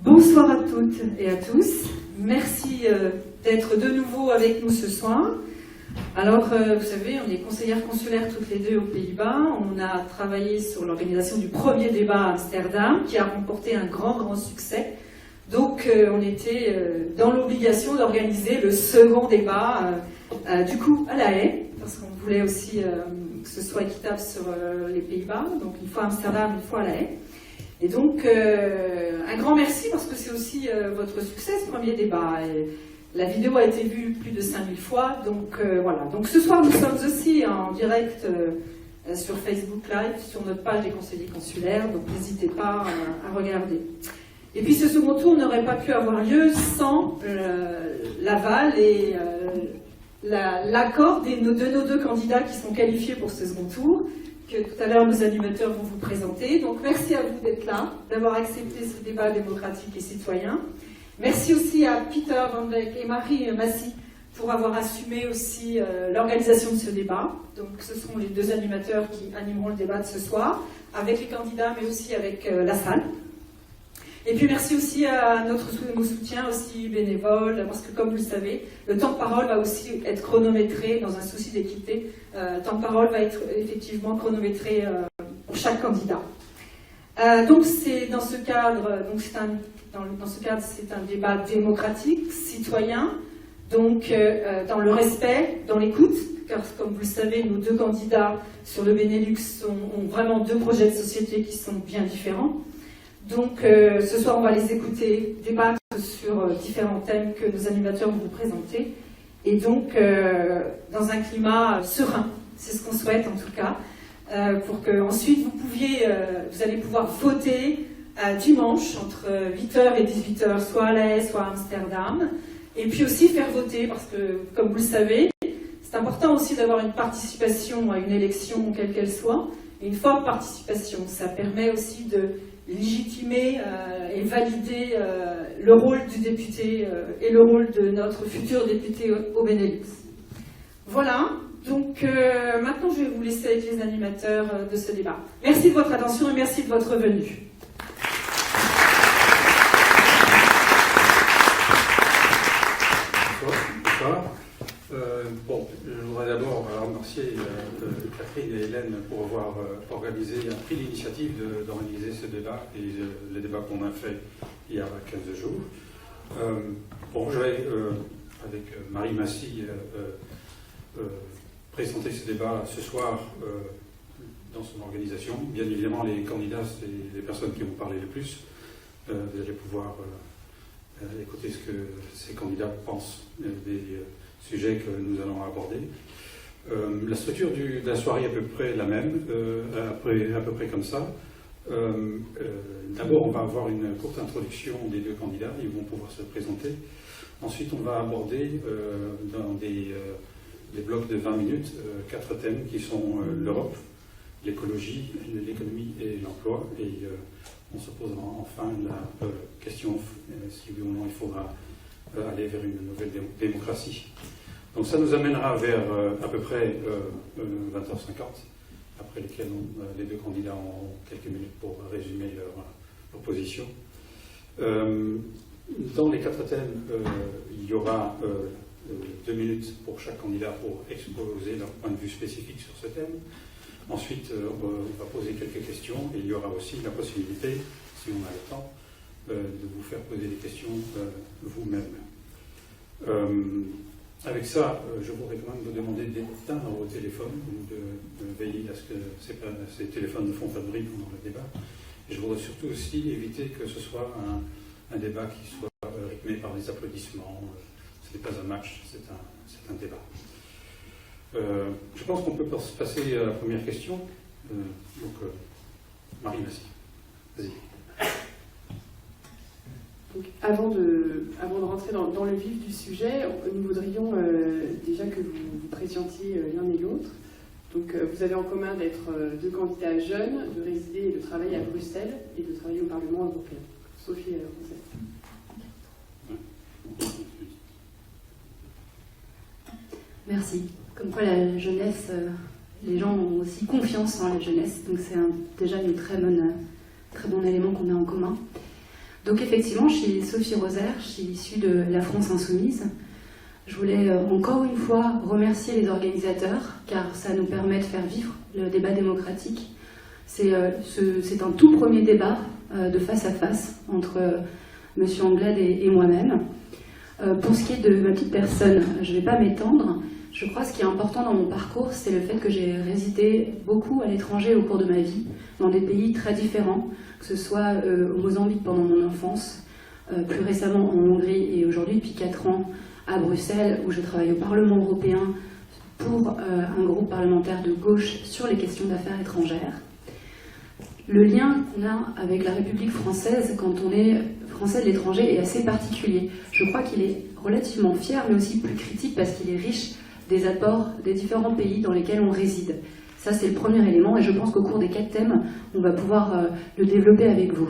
Bonsoir à toutes et à tous. Merci d'être de nouveau avec nous ce soir. Alors, vous savez, on est conseillères consulaires toutes les deux aux Pays-Bas. On a travaillé sur l'organisation du premier débat à Amsterdam, qui a remporté un grand succès. Donc, on était dans l'obligation d'organiser le second débat, du coup, à La Haye, parce qu'on voulait aussi que ce soit équitable sur les Pays-Bas. Donc, une fois à Amsterdam, une fois à La Haye. Et donc, un grand merci, parce que c'est aussi votre succès, ce premier débat. Et la vidéo a été vue plus de 5000 fois, donc voilà. Donc ce soir, nous sommes aussi en direct sur Facebook Live, sur notre page des conseillers consulaires, donc n'hésitez pas à regarder. Et puis ce second tour n'aurait pas pu avoir lieu sans l'aval et l'accord de nos deux candidats qui sont qualifiés pour ce second tour, que tout à l'heure nos animateurs vont vous présenter. Donc merci à vous d'être là, d'avoir accepté ce débat démocratique et citoyen. Merci aussi à Peter Van Beek et Marie Massy pour avoir assumé aussi l'organisation de ce débat. Donc ce seront les deux animateurs qui animeront le débat de ce soir, avec les candidats mais aussi avec la salle. Et puis merci aussi à nos soutiens aussi bénévoles, parce que comme vous le savez, le temps de parole va aussi être chronométré dans un souci d'équité. Le temps de parole va être effectivement chronométré pour chaque candidat. Donc c'est dans ce cadre, c'est un débat démocratique, citoyen, donc dans le respect, dans l'écoute, car comme vous le savez, nos deux candidats sur le Benelux ont vraiment deux projets de société qui sont bien différents. Donc ce soir, on va les écouter, débattre sur différents thèmes que nos animateurs vont vous présenter, et donc dans un climat serein, c'est ce qu'on souhaite en tout cas, pour que ensuite vous allez pouvoir voter dimanche entre 8h et 18h, soit à La Haye, soit à Amsterdam, et puis aussi faire voter, parce que comme vous le savez, c'est important aussi d'avoir une participation à une élection, quelle qu'elle soit, et une forte participation. Ça permet aussi de légitimer et valider le rôle du député et le rôle de notre futur député au Benelux. Voilà, donc maintenant je vais vous laisser avec les animateurs de ce débat. Merci de votre attention et merci de votre venue. Bonsoir. Bon, je voudrais d'abord remercier Catherine et Hélène pour avoir organisé, pris l'initiative d'organiser ce débat et le débat qu'on a fait il y a 15 jours. Bon, je vais, avec Marie Massy, présenter ce débat ce soir dans son organisation. Bien évidemment, les candidats, c'est les personnes qui vont parler le plus. Vous allez pouvoir écouter ce que ces candidats pensent des sujets que nous allons aborder. La structure de la soirée est à peu près la même, à peu près comme ça. D'abord, on va avoir une courte introduction des deux candidats, ils vont pouvoir se présenter. Ensuite, on va aborder dans des blocs de 20 minutes 4 thèmes qui sont l'Europe, l'écologie, l'économie et l'emploi. Et on se posera enfin la question si oui ou non il faudra aller vers une nouvelle démocratie. Donc ça nous amènera vers à peu près 20h50, après lesquelles les deux candidats auront quelques minutes pour résumer leur position. Dans les 4 thèmes, il y aura 2 minutes pour chaque candidat pour exposer leur point de vue spécifique sur ce thème. Ensuite, on va poser quelques questions et il y aura aussi la possibilité, si on a le temps, de vous faire poser des questions vous-même. Avec ça, je voudrais quand même vous demander d'éteindre vos téléphones, de veiller à ce que ces téléphones ne font pas de bruit pendant le débat. Et je voudrais surtout aussi éviter que ce soit un débat qui soit rythmé par des applaudissements. Ce n'est pas un match, c'est un débat. Je pense qu'on peut passer à la première question. Marie Massy, vas-y. Donc, avant de rentrer dans le vif du sujet, nous voudrions déjà que vous vous présentiez l'un et l'autre. Donc, vous avez en commun d'être deux candidats jeunes, de résider et de travailler à Bruxelles et de travailler au Parlement européen. Sophie Rousset. Merci. Comme quoi la jeunesse, les gens ont aussi confiance en la jeunesse, donc c'est déjà un très bon élément qu'on a en commun. Donc effectivement, je suis Sophie Rosaire, je suis issue de la France Insoumise. Je voulais encore une fois remercier les organisateurs, car ça nous permet de faire vivre le débat démocratique. C'est un tout premier débat de face à face entre M. Anglade et moi-même. Pour ce qui est de ma petite personne, je ne vais pas m'étendre. Je crois que ce qui est important dans mon parcours, c'est le fait que j'ai résidé beaucoup à l'étranger au cours de ma vie, dans des pays très différents, que ce soit au Mozambique pendant mon enfance, plus récemment en Hongrie et aujourd'hui depuis 4 ans à Bruxelles, où je travaille au Parlement européen pour un groupe parlementaire de gauche sur les questions d'affaires étrangères. Le lien qu'on a avec la République française quand on est français de l'étranger est assez particulier. Je crois qu'il est relativement fier, mais aussi plus critique parce qu'il est riche des apports des différents pays dans lesquels on réside. Ça, c'est le premier élément, et je pense qu'au cours des 4 thèmes, on va pouvoir le développer avec vous.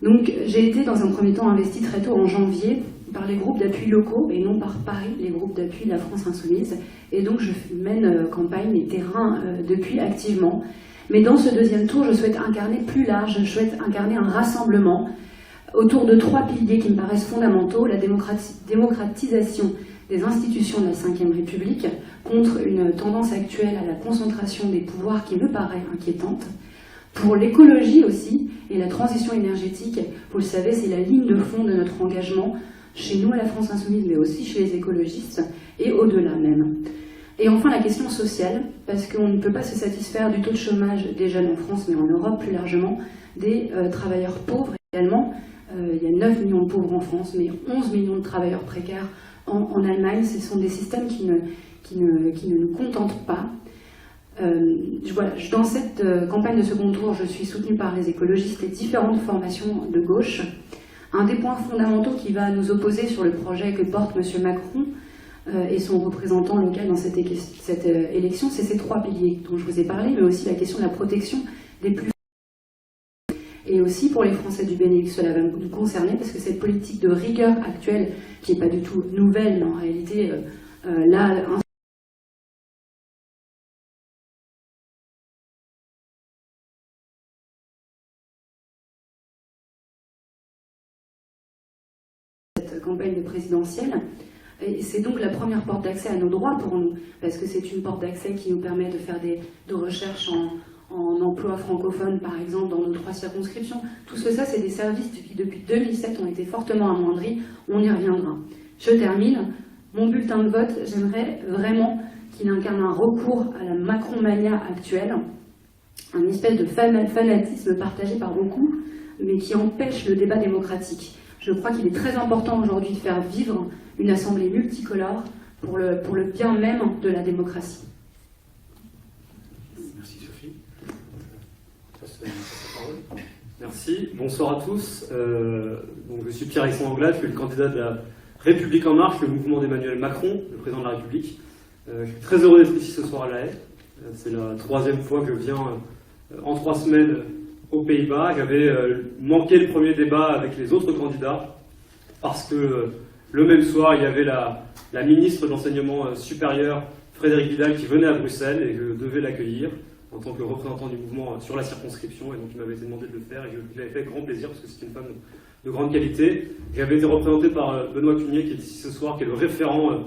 Donc, j'ai été dans un premier temps investie très tôt en janvier par les groupes d'appui locaux, et non par Paris, les groupes d'appui de la France Insoumise. Et donc, je mène campagne et terrain depuis activement. Mais dans ce deuxième tour, je souhaite incarner plus large, je souhaite incarner un rassemblement autour de 3 piliers qui me paraissent fondamentaux: la démocratisation des institutions de la Ve République contre une tendance actuelle à la concentration des pouvoirs qui me paraît inquiétante. Pour l'écologie aussi, et la transition énergétique, vous le savez, c'est la ligne de fond de notre engagement, chez nous à la France Insoumise, mais aussi chez les écologistes, et au-delà même. Et enfin, la question sociale, parce qu'on ne peut pas se satisfaire du taux de chômage des jeunes en France, mais en Europe plus largement, des travailleurs pauvres également. Il y a 9 millions de pauvres en France, mais 11 millions de travailleurs précaires en Allemagne. Ce sont des systèmes qui ne nous contentent pas. Voilà, dans cette campagne de second tour, je suis soutenue par les écologistes et différentes formations de gauche. Un des points fondamentaux qui va nous opposer sur le projet que porte M. Macron et son représentant local dans cette élection, c'est ces 3 piliers dont je vous ai parlé, mais aussi la question de la protection des plus faibles. Et aussi pour les Français du Benelux, cela va nous concerner, parce que cette politique de rigueur actuelle, qui n'est pas du tout nouvelle, mais en réalité, là, cette campagne de présidentielle. Et c'est donc la première porte d'accès à nos droits pour nous, parce que c'est une porte d'accès qui nous permet de faire de recherches en emploi francophone, par exemple, dans nos 3 circonscriptions. Tout ça, c'est des services qui, depuis 2007, ont été fortement amoindris. On y reviendra. Je termine. Mon bulletin de vote, j'aimerais vraiment qu'il incarne un recours à la Macron-mania actuelle, un espèce de fanatisme partagé par beaucoup, mais qui empêche le débat démocratique. Je crois qu'il est très important aujourd'hui de faire vivre une assemblée multicolore pour le bien même de la démocratie. Merci Sophie. Merci, bonsoir à tous. Donc, je suis Pierre-Alexandre Anglade, je suis le candidat de la République En Marche, le mouvement d'Emmanuel Macron, le président de la République. Je suis très heureux d'être ici ce soir à La Haye. C'est la 3e fois que je viens en 3 semaines aux Pays-Bas. J'avais manqué le premier débat avec les autres candidats parce que le même soir, il y avait la ministre de l'Enseignement supérieur, Frédérique Vidal, qui venait à Bruxelles et je devais l'accueillir en tant que représentant du mouvement sur la circonscription. Et donc, il m'avait été demandé de le faire et je l'avais fait avec grand plaisir parce que c'est une femme de grande qualité. J'avais été représenté par Benoît Cunier, qui est ici ce soir, qui est le référent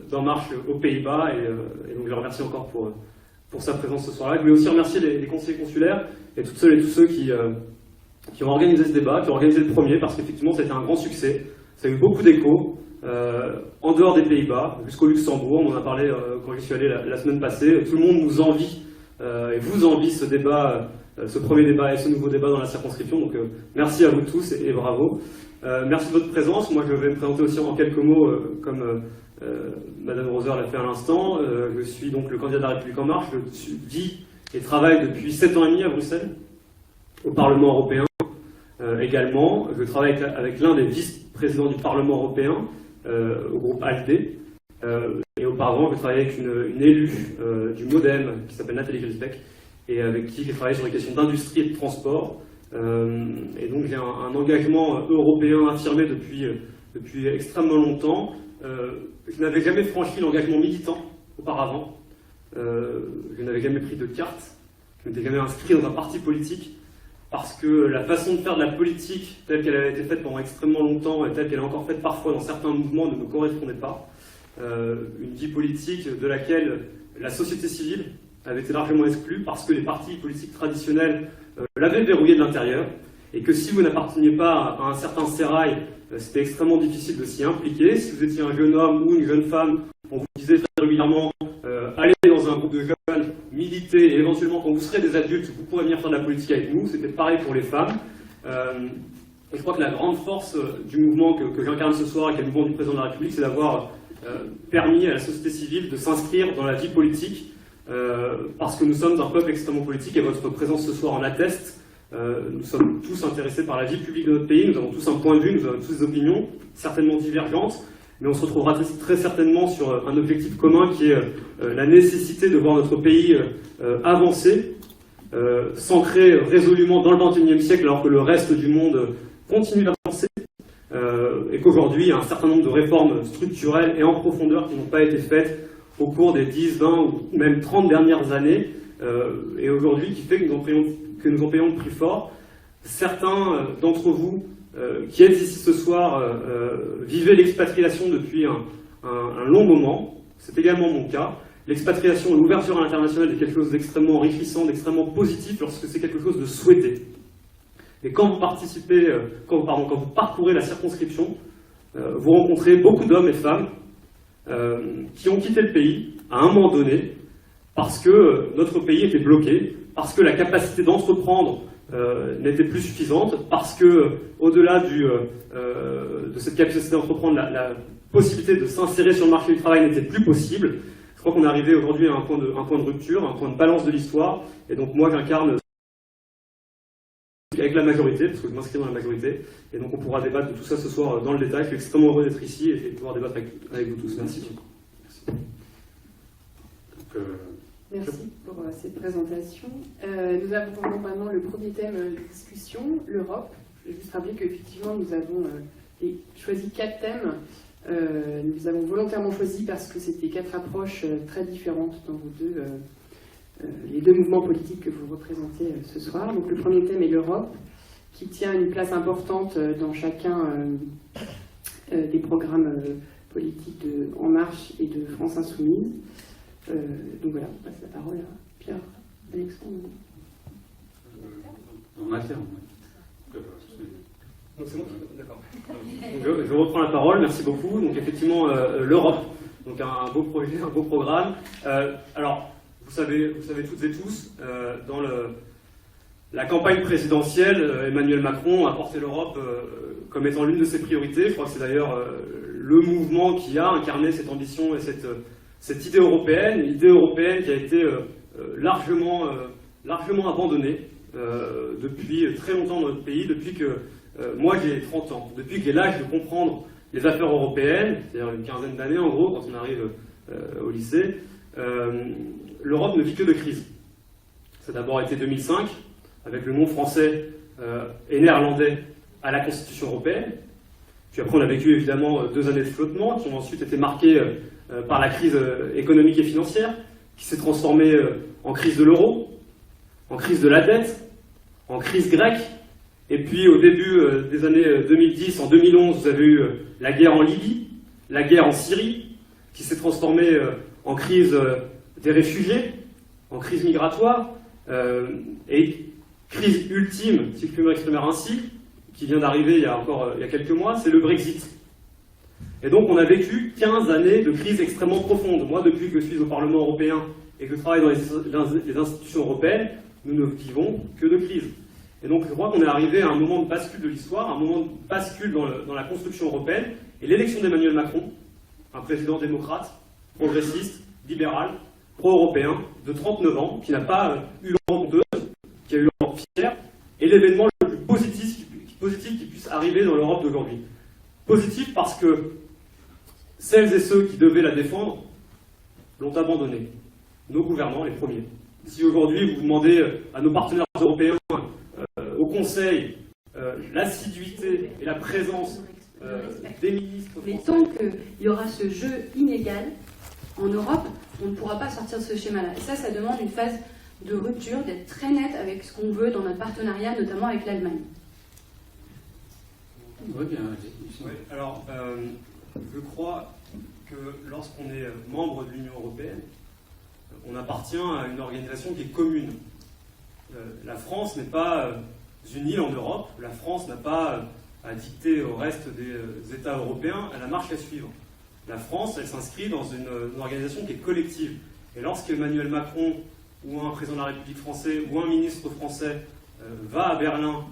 d'En Marche aux Pays-Bas. Et donc, je le remercie encore pour sa présence ce soir-là. Je voulais aussi remercier les conseillers consulaires et toutes celles et tous ceux qui ont organisé ce débat, qui ont organisé le premier, parce qu'effectivement, c'était un grand succès. Ça a eu beaucoup d'écho, en dehors des Pays-Bas, jusqu'au Luxembourg. On en a parlé quand je suis allé la semaine passée. Tout le monde nous envie, et vous envie ce débat, ce premier débat et ce nouveau débat dans la circonscription. Donc merci à vous tous et bravo. Merci de votre présence. Moi, je vais me présenter aussi en quelques mots, comme Madame Rosaire l'a fait à l'instant. Je suis donc le candidat de la République En Marche. Je vis et travaille depuis 7 ans et demi à Bruxelles, au Parlement européen. Également, je travaille avec l'un des vice-présidents du Parlement européen, au groupe ALDE. Et auparavant, je travaillais avec une élue du MoDem qui s'appelle Nathalie Grisbeck et avec qui j'ai travaillé sur les questions d'industrie et de transport. Et donc j'ai un engagement européen affirmé depuis extrêmement longtemps. Je n'avais jamais franchi l'engagement militant auparavant. Je n'avais jamais pris de carte. Je n'étais jamais inscrit dans un parti politique. parce que la façon de faire de la politique, telle qu'elle avait été faite pendant extrêmement longtemps et telle qu'elle est encore faite parfois dans certains mouvements, ne me correspondait pas. Une vie politique de laquelle la société civile avait été largement exclue parce que les partis politiques traditionnels l'avaient verrouillé de l'intérieur, et que si vous n'apparteniez pas à un certain sérail, c'était extrêmement difficile de s'y impliquer. Si vous étiez un jeune homme ou une jeune femme, on vous disait très régulièrement allez dans un groupe de jeunes, militer, et éventuellement quand vous serez des adultes, vous pourrez venir faire de la politique avec nous. C'était pareil pour les femmes. Et je crois que la grande force du mouvement que j'incarne ce soir, et qui est le mouvement du président de la République, c'est d'avoir permis à la société civile de s'inscrire dans la vie politique, parce que nous sommes un peuple extrêmement politique, et votre présence ce soir en atteste. Nous sommes tous intéressés par la vie publique de notre pays, nous avons tous un point de vue, nous avons tous des opinions, certainement divergentes, mais on se retrouvera très certainement sur un objectif commun qui est la nécessité de voir notre pays avancer, s'ancrer résolument dans le XXIe siècle alors que le reste du monde continue d'avancer, et qu'aujourd'hui il y a un certain nombre de réformes structurelles et en profondeur qui n'ont pas été faites au cours des 10, 20 ou même 30 dernières années, et aujourd'hui qui fait que nous en payons le prix fort. Certains d'entre vous qui êtes ici ce soir vivez l'expatriation depuis un long moment. C'est également mon cas. L'expatriation, l'ouverture à l'international est quelque chose d'extrêmement enrichissant, d'extrêmement positif lorsque c'est quelque chose de souhaité. Et quand vous participez, quand vous parcourez la circonscription, vous rencontrez beaucoup d'hommes et femmes qui ont quitté le pays à un moment donné parce que notre pays était bloqué, parce que la capacité d'entreprendre n'était plus suffisante, parce que, au-delà de cette capacité d'entreprendre, la possibilité de s'insérer sur le marché du travail n'était plus possible. Je crois qu'on est arrivé aujourd'hui à un point de rupture, un point de balance de l'histoire, et donc moi j'incarne avec la majorité, parce que je m'inscris dans la majorité, et donc on pourra débattre de tout ça ce soir dans le détail. Je suis extrêmement heureux d'être ici et de pouvoir débattre avec vous tous. Merci. Merci pour cette présentation. Nous avons maintenant le premier thème de discussion, l'Europe. Je vais juste rappeler qu'effectivement nous avons choisi 4 thèmes. Nous avons volontairement choisi parce que c'était 4 approches très différentes dans les deux mouvements politiques que vous représentez ce soir. Donc le premier thème est l'Europe, qui tient une place importante dans chacun des programmes politiques de En Marche et de France Insoumise. Donc voilà, on passe la parole à Pierre-Alexandre. En interne. D'accord. Je reprends la parole, merci beaucoup. Donc effectivement, l'Europe, donc un beau projet, un beau programme. Alors, vous savez toutes et tous, dans la campagne présidentielle, Emmanuel Macron a porté l'Europe comme étant l'une de ses priorités. Je crois que c'est d'ailleurs le mouvement qui a incarné cette ambition et cette idée européenne qui a été largement abandonnée depuis très longtemps dans notre pays, depuis que moi j'ai 30 ans, depuis que j'ai l'âge de comprendre les affaires européennes, c'est-à-dire une quinzaine d'années en gros, quand on arrive au lycée, l'Europe ne vit que de crise. Ça a d'abord été 2005, avec le nom français et néerlandais à la Constitution européenne. Puis après on a vécu évidemment 2 années de flottement qui ont ensuite été marquées par la crise économique et financière, qui s'est transformée en crise de l'euro, en crise de la dette, en crise grecque, et puis au début des années 2010, en 2011, vous avez eu la guerre en Libye, la guerre en Syrie, qui s'est transformée en crise des réfugiés, en crise migratoire, et crise ultime, si je puis m'exprimer ainsi, qui vient d'arriver il y a quelques mois, c'est le Brexit. Et donc on a vécu 15 années de crise extrêmement profonde. Moi, depuis que je suis au Parlement européen et que je travaille dans les institutions européennes, nous ne vivons que de crise. Et donc je crois qu'on est arrivé à un moment de bascule de l'histoire, un moment de bascule dans la construction européenne, et l'élection d'Emmanuel Macron, un président démocrate, progressiste, libéral, pro-européen, de 39 ans, qui n'a pas eu l'Europe honteuse, qui a eu l'Europe fière, est l'événement le plus positif qui puisse arriver dans l'Europe d'aujourd'hui. Positif parce que celles et ceux qui devaient la défendre l'ont abandonnée. Nos gouvernants, les premiers. Si aujourd'hui vous demandez à nos partenaires européens, au Conseil, l'assiduité et la présence des ministres français... Mais tant qu'il y aura ce jeu inégal en Europe, on ne pourra pas sortir de ce schéma-là. Et ça demande une phase de rupture, d'être très net avec ce qu'on veut dans notre partenariat, notamment avec l'Allemagne. Oui, bien. Oui, alors, je crois que lorsqu'on est membre de l'Union européenne, on appartient à une organisation qui est commune. La France n'est pas une île en Europe, la France n'a pas à dicter au reste des États européens à la marche à suivre. La France, elle s'inscrit dans une organisation qui est collective. Et lorsqu'Emmanuel Macron, ou un président de la République français, ou un ministre français va à Berlin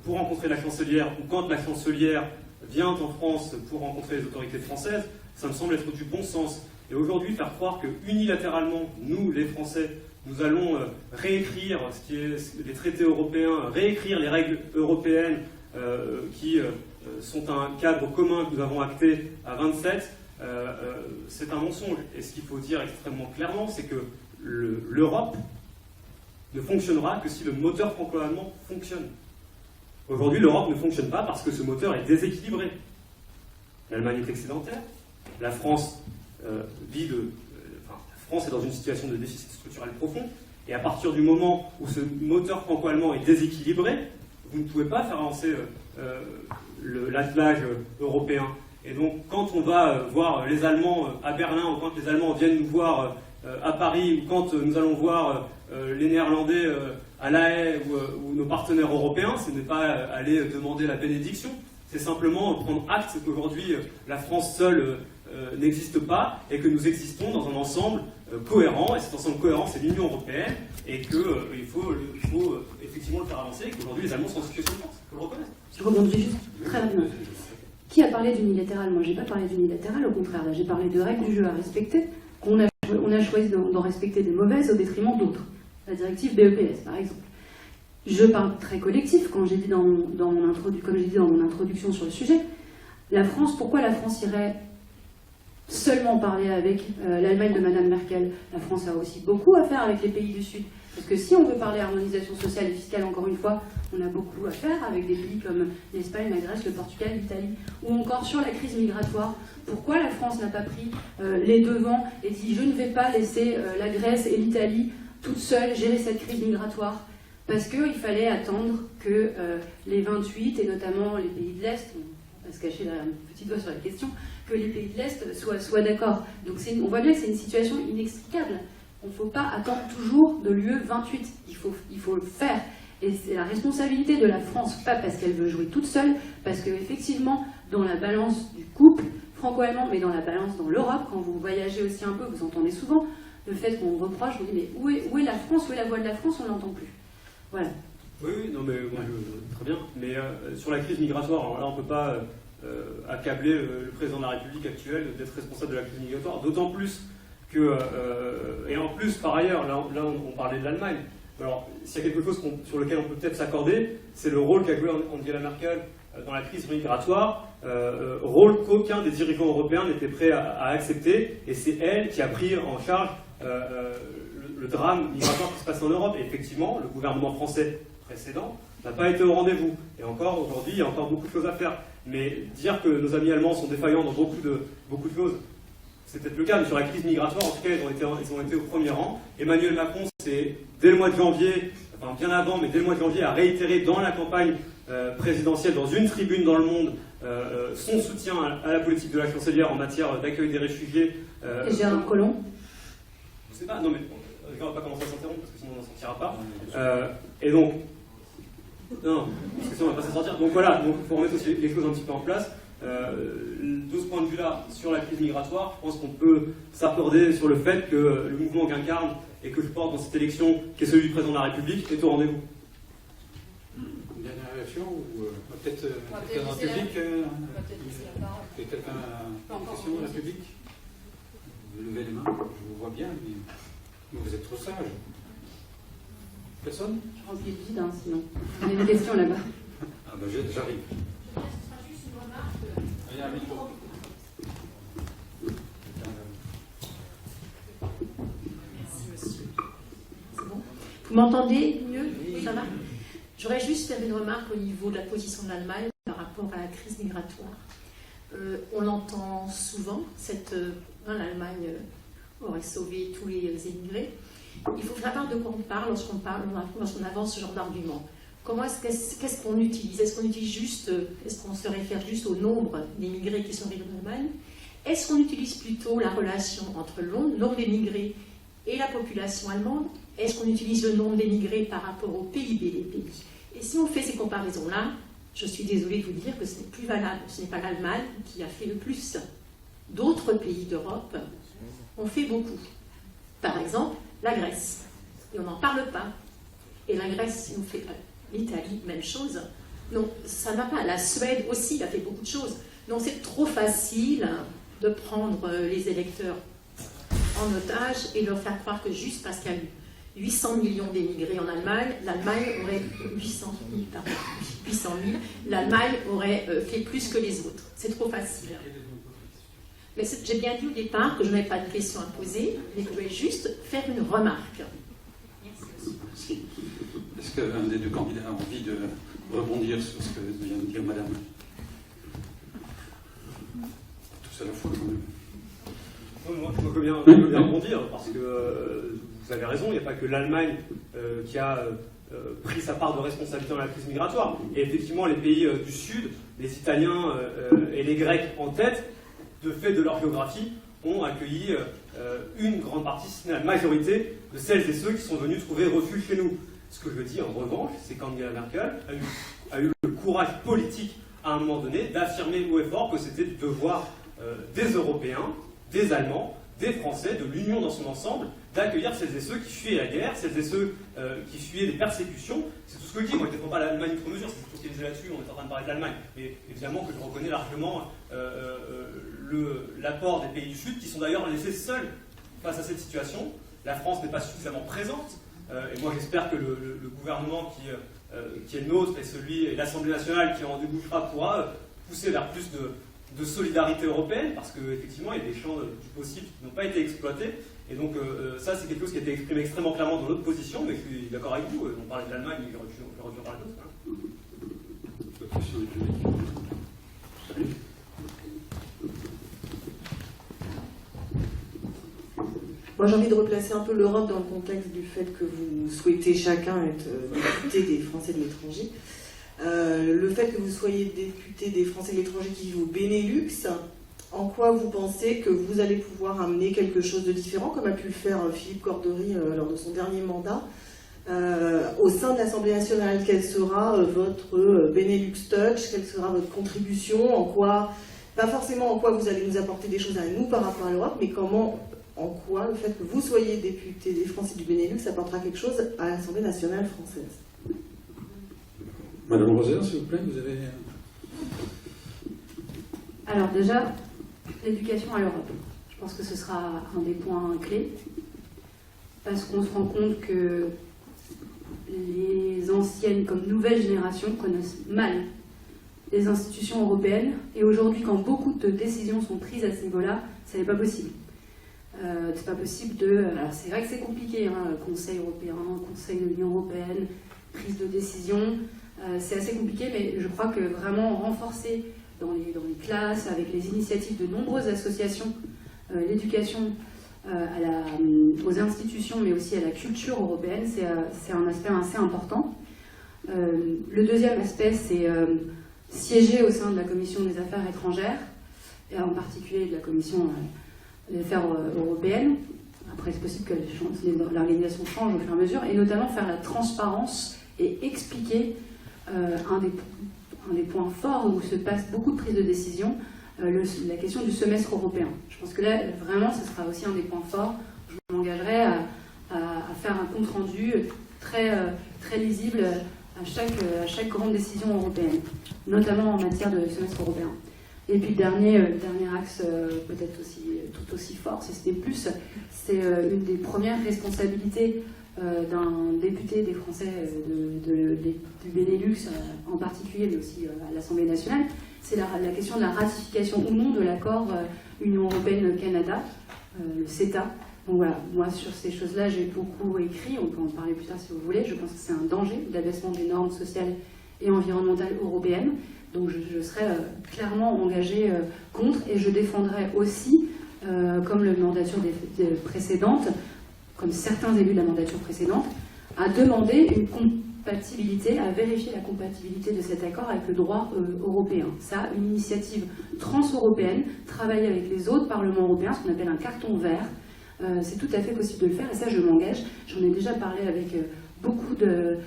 pour rencontrer la chancelière, ou quand la chancelière vient en France pour rencontrer les autorités françaises, ça me semble être du bon sens. Et aujourd'hui, faire croire que unilatéralement, nous, les Français, nous allons réécrire ce qui est les traités européens, réécrire les règles européennes qui sont un cadre commun que nous avons acté à 27, c'est un mensonge. Et ce qu'il faut dire extrêmement clairement, c'est que l'Europe ne fonctionnera que si le moteur franco-allemand fonctionne. Aujourd'hui, l'Europe ne fonctionne pas parce que ce moteur est déséquilibré. L'Allemagne est excédentaire, la France la France est dans une situation de déficit structurel profond, et à partir du moment où ce moteur franco-allemand est déséquilibré, vous ne pouvez pas faire avancer l'attelage européen. Et donc, quand on va voir les Allemands à Berlin, ou quand les Allemands viennent nous voir à Paris, ou quand nous allons voir les Néerlandais à La Haye ou nos partenaires européens, ce n'est pas aller demander la bénédiction, c'est simplement prendre acte qu'aujourd'hui la France seule n'existe pas et que nous existons dans un ensemble cohérent, et cet ensemble cohérent c'est l'Union européenne, et qu'il faut effectivement le faire avancer, et qu'aujourd'hui les Allemands sont en situation de force, il faut le reconnaître. Je rebondis juste très rapidement. Qui a parlé d'unilatéral? Moi, j'ai pas parlé d'unilatéral, au contraire, là, j'ai parlé de règles du jeu à respecter, qu'on a choisi d'en respecter des mauvaises au détriment d'autres. La directive BEPS, par exemple. Je parle très collectif, quand j'ai dit comme j'ai dit dans mon introduction sur le sujet. La France, pourquoi la France irait seulement parler avec l'Allemagne de Madame Merkel? La France a aussi beaucoup à faire avec les pays du Sud. Parce que si on veut parler harmonisation sociale et fiscale, encore une fois, on a beaucoup à faire avec des pays comme l'Espagne, la Grèce, le Portugal, l'Italie, ou encore sur la crise migratoire. Pourquoi la France n'a pas pris les devants et dit « je ne vais pas laisser la Grèce et l'Italie toutes seules gérer cette crise migratoire ?» Parce qu'il fallait attendre que les 28, et notamment les pays de l'Est, on va se cacher derrière un petit doigt sur la question, que les pays de l'Est soient d'accord. Donc on voit bien que c'est une situation inextricable. On ne faut pas attendre toujours de l'UE 28. Il faut le faire. Et c'est la responsabilité de la France, pas parce qu'elle veut jouer toute seule, parce qu'effectivement, dans la balance du couple franco-allemand, mais dans la balance dans l'Europe, quand vous voyagez aussi un peu, vous entendez souvent le fait qu'on reproche, vous dites, mais où est la France, où est la voix de la France, on ne l'entend plus. Voilà. Oui, non, mais très bien. Mais sur la crise migratoire, alors là, on ne peut pas accabler le président de la République actuel d'être responsable de la crise migratoire, d'autant plus que, et en plus, par ailleurs, là on parlait de l'Allemagne. Alors, s'il y a quelque chose sur lequel on peut peut-être s'accorder, c'est le rôle qu'a joué Angela Merkel dans la crise migratoire, rôle qu'aucun des dirigeants européens n'était prêt à accepter, et c'est elle qui a pris en charge le drame migratoire qui se passe en Europe. Et effectivement, le gouvernement français précédent n'a pas été au rendez-vous. Et encore aujourd'hui, il y a encore beaucoup de choses à faire. Mais dire que nos amis allemands sont défaillants dans beaucoup de choses, c'est peut-être le cas, mais sur la crise migratoire, en tout cas, ils ont été au premier rang. Emmanuel Macron, c'est dès le mois de janvier, enfin bien avant, mais dès le mois de janvier, a réitéré dans la campagne présidentielle, dans une tribune dans le monde, son soutien à la politique de la chancelière en matière d'accueil des réfugiés. Et Gérard Collomb? Je ne sais pas, non mais on ne va pas commencer à s'interrompre parce que sinon on n'en sortira pas. Et donc, non, parce que sinon on ne va pas s'en sortir. Donc voilà, il faut remettre aussi les choses un petit peu en place. De ce point de vue-là, sur la crise migratoire, je pense qu'on peut s'accorder sur le fait que le mouvement qu'incarne et que je porte dans cette élection, qui est celui du président de la République, est au rendez-vous. Une dernière réaction ou peut-être quelqu'un dans le public quelqu'un a une question dans le public? Vous levez les mains, je vous vois bien, mais vous êtes trop sage. Personne? Je remplis le vide, sinon. On a une question là-bas. Ah ben j'arrive. Vous m'entendez mieux? Ça va? J'aurais juste fait une remarque au niveau de la position de l'Allemagne par rapport à la crise migratoire. On l'entend souvent, l'Allemagne aurait sauvé tous les émigrés. Il faut savoir de quoi on parle lorsqu'on avance ce genre d'argument. Qu'est-ce qu'on utilise? Est-ce qu'on utilise juste, est-ce qu'on se réfère juste au nombre d'émigrés qui sont arrivés en Allemagne? Est-ce qu'on utilise plutôt la relation entre le nombre d'émigrés et la population allemande? Est-ce qu'on utilise le nombre d'émigrés par rapport au PIB des pays? Et si on fait ces comparaisons-là, je suis désolée de vous dire que ce n'est plus valable. Ce n'est pas l'Allemagne qui a fait le plus. D'autres pays d'Europe ont fait beaucoup. Par exemple, la Grèce. Et on n'en parle pas. Et la Grèce, si on fait l'Italie, même chose. Non, ça ne va pas. La Suède aussi a fait beaucoup de choses. Donc c'est trop facile de prendre les électeurs en otage et de leur faire croire que juste parce qu'il y a eu 800 millions d'émigrés en Allemagne, l'Allemagne aurait 800 000, l'Allemagne aurait fait plus que les autres. C'est trop facile. Mais j'ai bien dit au départ que je n'avais pas de questions à poser, mais que je voulais juste faire une remarque. Merci. Est-ce qu'un des deux candidats a envie de rebondir sur ce que vient de dire Madame? Tous à la fois, quand même. Moi, je peux bien rebondir, parce que vous avez raison, il n'y a pas que l'Allemagne qui a pris sa part de responsabilité dans la crise migratoire. Et effectivement, les pays du Sud, les Italiens et les Grecs en tête, de fait de leur géographie, ont accueilli une grande partie, si ce n'est la majorité, de celles et ceux qui sont venus trouver refuge chez nous. Ce que je dis en revanche, c'est qu'Angela Merkel a eu le courage politique, à un moment donné, d'affirmer haut et fort que c'était du devoir des Européens, des Allemands, des Français, de l'Union dans son ensemble, d'accueillir celles et ceux qui fuyaient la guerre, celles et ceux qui fuyaient les persécutions. C'est tout ce que je dis. Moi, je ne défends pas l'Allemagne outre mesure, c'est tout ce qui est disait là-dessus, on est en train de parler de l'Allemagne. Mais évidemment que je reconnais largement l'apport des pays du Sud, qui sont d'ailleurs laissés seuls face à cette situation. La France n'est pas suffisamment présente, et moi j'espère que le gouvernement qui est le nôtre et l'Assemblée nationale qui en débouchera pourra pousser vers plus de solidarité européenne, parce qu'effectivement, il y a des champs du possible qui n'ont pas été exploités. Et donc, ça, c'est quelque chose qui a été exprimé extrêmement clairement dans notre position, mais je suis d'accord avec vous. On parlait de l'Allemagne, mais j'aurais dû en parler d'autres. Salut. Moi, j'ai envie de replacer un peu l'Europe dans le contexte du fait que vous souhaitez chacun être député des Français de l'étranger. Le fait que vous soyez député des Français de l'étranger qui vivent au Benelux, en quoi vous pensez que vous allez pouvoir amener quelque chose de différent, comme a pu le faire Philippe Cordery lors de son dernier mandat, au sein de l'Assemblée nationale? Quel sera votre Benelux Touch? Quelle sera votre contribution? En quoi, pas forcément en quoi vous allez nous apporter des choses à nous par rapport à l'Europe, mais en quoi le fait que vous soyez député des Français du Benelux apportera quelque chose à l'Assemblée nationale française? Madame Roser, s'il vous plaît, vous avez... Alors déjà, l'éducation à l'Europe. Je pense que ce sera un des points clés, parce qu'on se rend compte que les anciennes comme nouvelles générations connaissent mal les institutions européennes, et aujourd'hui, quand beaucoup de décisions sont prises à ce niveau-là, ça n'est pas possible. C'est pas possible de... Alors c'est vrai que c'est compliqué, hein, Conseil européen, Conseil de l'Union européenne, prise de décision, c'est assez compliqué, mais je crois que vraiment renforcer dans les classes, avec les initiatives de nombreuses associations, l'éducation aux institutions, mais aussi à la culture européenne, c'est un aspect assez important. Le deuxième aspect, c'est siéger au sein de la Commission des Affaires étrangères, et en particulier de la Commission des Affaires européennes. Après, c'est possible que l'organisation change au fur et à mesure, et notamment faire la transparence et expliquer un des points forts où se passe beaucoup de prises de décision, la question du semestre européen. Je pense que là, vraiment, ce sera aussi un des points forts. Je m'engagerai à faire un compte-rendu très lisible à chaque grande décision européenne, notamment en matière de semestre européen. Et puis le dernier axe, peut-être tout aussi fort, c'est une des premières responsabilités d'un député des Français du Benelux en particulier, mais aussi à l'Assemblée nationale, c'est la question de la ratification ou non de l'accord Union européenne-Canada, le CETA. Donc voilà, moi sur ces choses-là j'ai beaucoup écrit, on peut en parler plus tard si vous voulez. Je pense que c'est un danger d'abaissement des normes sociales et environnementales européennes. Donc je serai clairement engagée contre, et je défendrai aussi, comme la mandature précédente, comme certains élus de la mandature précédente, à demander une compatibilité, à vérifier la compatibilité de cet accord avec le droit européen. Ça, une initiative trans-européenne, travailler avec les autres parlements européens, ce qu'on appelle un carton vert, c'est tout à fait possible de le faire, et ça je m'engage. J'en ai déjà parlé avec beaucoup de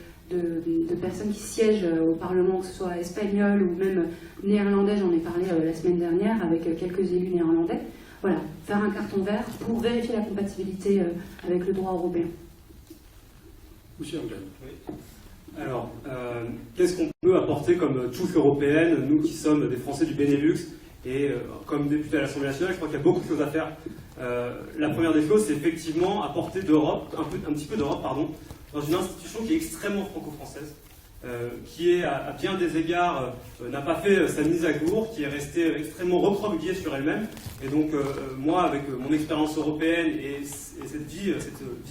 personnes qui siègent au Parlement, que ce soit espagnol ou même néerlandais, j'en ai parlé la semaine dernière avec quelques élus néerlandais. Voilà, faire un carton vert pour vérifier la compatibilité avec le droit européen. Monsieur Anglade. Oui. Alors, qu'est-ce qu'on peut apporter comme touche européenne, nous qui sommes des Français du Benelux, et comme député à l'Assemblée nationale, je crois qu'il y a beaucoup de choses à faire. La première des choses, c'est effectivement apporter d'Europe, un petit peu d'Europe, pardon, dans une institution qui est extrêmement franco-française, qui est à bien des égards n'a pas fait sa mise à jour, qui est restée extrêmement recroquevillée sur elle-même. Et donc moi, avec mon expérience européenne et cette vie